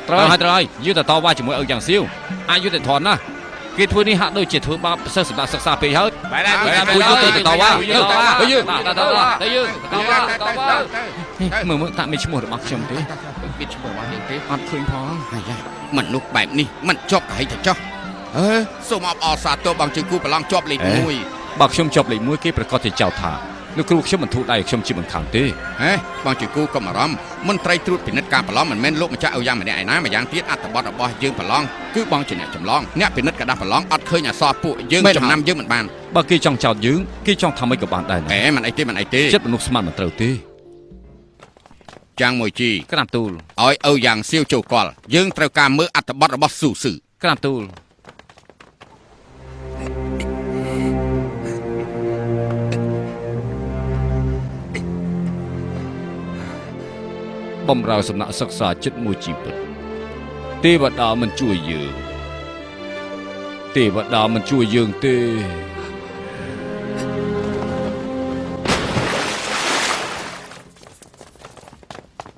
ត្រូវហើយយើងទៅតវ៉ាជាមួយឪយ៉ាងសៀវអយុធធម៌ណាគេធ្វើនេះហាក់ដូចជាធ្វើបាបសិស្សសំណាក់សិក្សាពេកហើយពួកយើងទៅតវ៉ាយើងមើលតាមានឈ្មោះរបស់ខ្ញុំទេមានឈ្មោះរបស់យើងទេអត់ឃើញផងហើយមនុស្សបែបនេះមិនជាប់កហិតចុះសូមអបអរសាទរបងជើងគូប្រឡងជាប់លេខ1 បើខ្ញុំជាប់លេខ1គេប្រកាសជាចោទថា លោកគ្រូខ្ញុំមិនធូរដៃខ្ញុំជាមិនខានទេ ហេបងជាគូកុំអារម្មណ៍មន្ត្រីត្រួតពិនិត្យការប្រឡងមិនមែនលោកម្ចាស់ឲ្យយ៉ាងម្នាក់ឯណាម្យ៉ាងទៀតអត្ថបទរបស់យើងប្រឡងគឺបងជាអ្នកចម្លងអ្នកពិនិត្យក្រដាស់ប្រឡងអត់ឃើញអក្សរពួកយើងចំណាំយើងមិនបាន បើគេចង់ចោទយើងគេចង់ធ្វើម៉េចក៏បានដែរ ហេមិនអីទេចិត្តមនុស្សស្មានមិនត្រូវទេ ចាំងមួយជី ក្រាបទូល ឲ្យឪយ៉ាងសៀវចូលកលយើងត្រូវការមើលអត្ថបទរបស់ស៊ូស៊ឺ ក្រាបទូលបំរើសំណាក់សិក្សាចិត្តមួយជីវិតទេវតាមិនជួយយើងទេវតាមិនជួយយើងទេ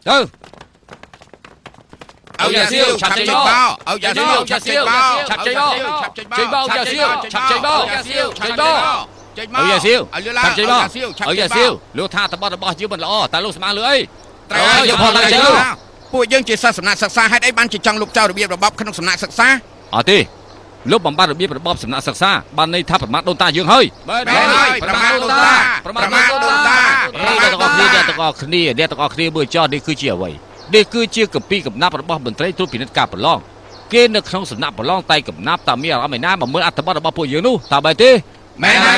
ទៅ ឪយ៉ាសៀវឆាប់ចេញបោឪយ៉ាសៀវឆាប់ចេញបោ ឆាប់ចេញបោ ចេញបោយ៉ាសៀវឆាប់ចេញបោ ចេញបោ ចេញមក ឪយ៉ាសៀវ ឲ្យលឿន ឆាប់ចេញបោ ឪយ៉ាសៀវឆាប់ ឪយ៉ាសៀវលោកថាតបត់របស់យើងមិនល្អតែលោកស្មានលើអី ត្រូវឲ្យយើងផងទៅពួកយើងជាសិស្សសំណាក់សិក្សាហេតុអីបានជាចង់លុបចោលរបៀបរបបក្នុងសំណាក់សិក្សា អត់ទេលោកបំបត្តិរបៀបរបបសំណាក់សិក្សាបានន័យថាប្រមាថដូនតាយើងហើយ មែនហើយប្រមាថដូនតាប្រមាថដូនតា អ្នកទាំងអស់គ្នាមើលចោះនេះគឺជាអ្វីនេះគឺជាកម្ពីកំណាប់របស់មន្ត្រីត្រួតពិនិត្យការប្រឡងគេនៅក្នុងសំណាក់ប្រឡងតែកំណាប់តាមានអារម្មណ៍ឯណាមកមើលអត្ថបទរបស់ពួកយើងនោះតើបែបទេ មែនហើយ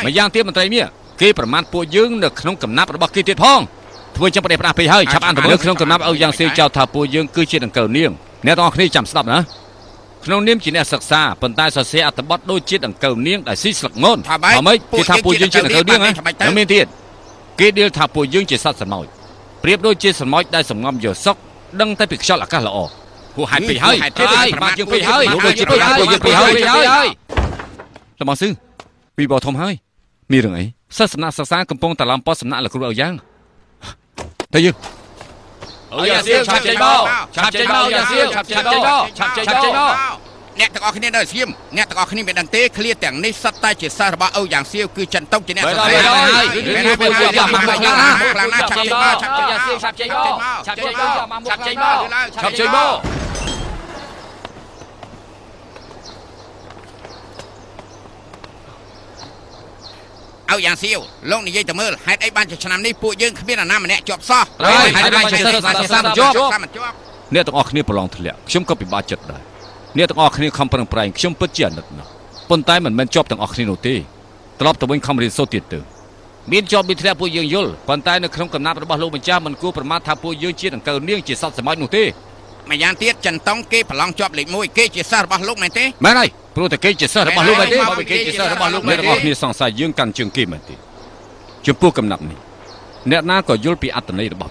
ម្យ៉ាងទៀតមន្ត្រីមាសគេប្រមាថពួកយើងនៅក្នុងកំណាប់របស់គេទៀតផងធ្វើចឹងប្រទេសផ្ដាស់ពេកហើយឆាប់អានទៅមើលក្នុងកំណាប់ឲ្យយ៉ាងសៀវចោទថាពួកយើងគឺជាដង្កូវនាងអ្នកទាំងអស់គ្នាចាំស្ដាប់ណាក្នុងនាមជាអ្នកសិក្សាប៉ុន្តែសរសេរអត្ថបទដូចជាដង្កូវនាងដែលស៊ីស្លឹកងន់ម៉េចគេថាពួកយើងជាដង្កូវនាងហ្នឹងមានទៀតគេដៀលថាពួកយើងជាសត្វស្រមោចប្រៀបដូចជាស្រមោចដែលសំងំយកសុកដឹងតែពីខ្យល់អាកាសល្អពួកហេតុពេកហើយបាទយើងពេកហើយដូចជាពេកហើយយើងពេកហើយតមកស៊ឺពីបោធំហើយមានរឿងអីសិស្សសំណាក់សិក្សាកំពុងតែឡំប៉សំណាក់លោកគ្រូឲ្យយ៉ាងទៅយើងយ៉ាសៀវឆាប់ចេញបោឆាប់ចេញបោយ៉ាសៀវឆាប់ចេញបោឆាប់ចេញបោ អ្នកទាំងអស់គ្នានៅស្ងៀមអ្នកទាំងអស់គ្នាមិនដឹងទេឃ្លាទាំងនេះសិតតែជាសិស្សរបស់ឪយ៉ាងសៀវគឺចិនតុកជាអ្នកសរសេរហើយពួកយើងយកមកខ្លាំងណាស់ឆាប់ចេញបោឆាប់ចេញបោឆាប់ចេញបោឆាប់ចេញបោឆាប់ចេញបោឆាប់ចេញបោឪយ៉ាងសៀវលោកនិយាយទៅមើលហេតុអីបានជាឆ្នាំនេះពួកយើងគ្មានអាណាម្នាក់ជាប់សោះ ហេតុអីបានជាសិស្សសិក្សាមិនជាប់ អ្នកទាំងអស់គ្នាប្រឡងធ្លាក់ខ្ញុំក៏ពិបាកចិត្តដែរអ្នកទាំងអស់គ្នាខំប្រឹងប្រែងខ្ញុំពិតជាអាណិតណាស់ប៉ុន្តែមិនមែនជាប់ទាំងអស់គ្នានោះទេត្រឡប់ទៅវិញខំរៀនសូត្រទៀតទៅមានជាប់មានធ្លាក់ពួកយើងយល់ប៉ុន្តែនៅក្នុងកំណាប់របស់លោកម្ចាស់មិនគួរប្រមាថថាពួកយើងជាដង្កូវនាងជាសត្វសមោចនោះទេ ម្យ៉ាងទៀតចិនតុងគេប្រឡងជាប់លេខ1គេជាសិស្សរបស់លោកមែនទេ មែនហើយព្រោះតែគេជាសិស្សរបស់លោកមែនទេបើគេជាសិស្សរបស់លោកមែនទេអ្នកទាំងអស់គ្នាសង្ស័យយើងកាន់ជើងគេមែនទេចំពោះកំណាប់នេះអ្នកណាក៏យល់ពីអត្ថន័យរបស់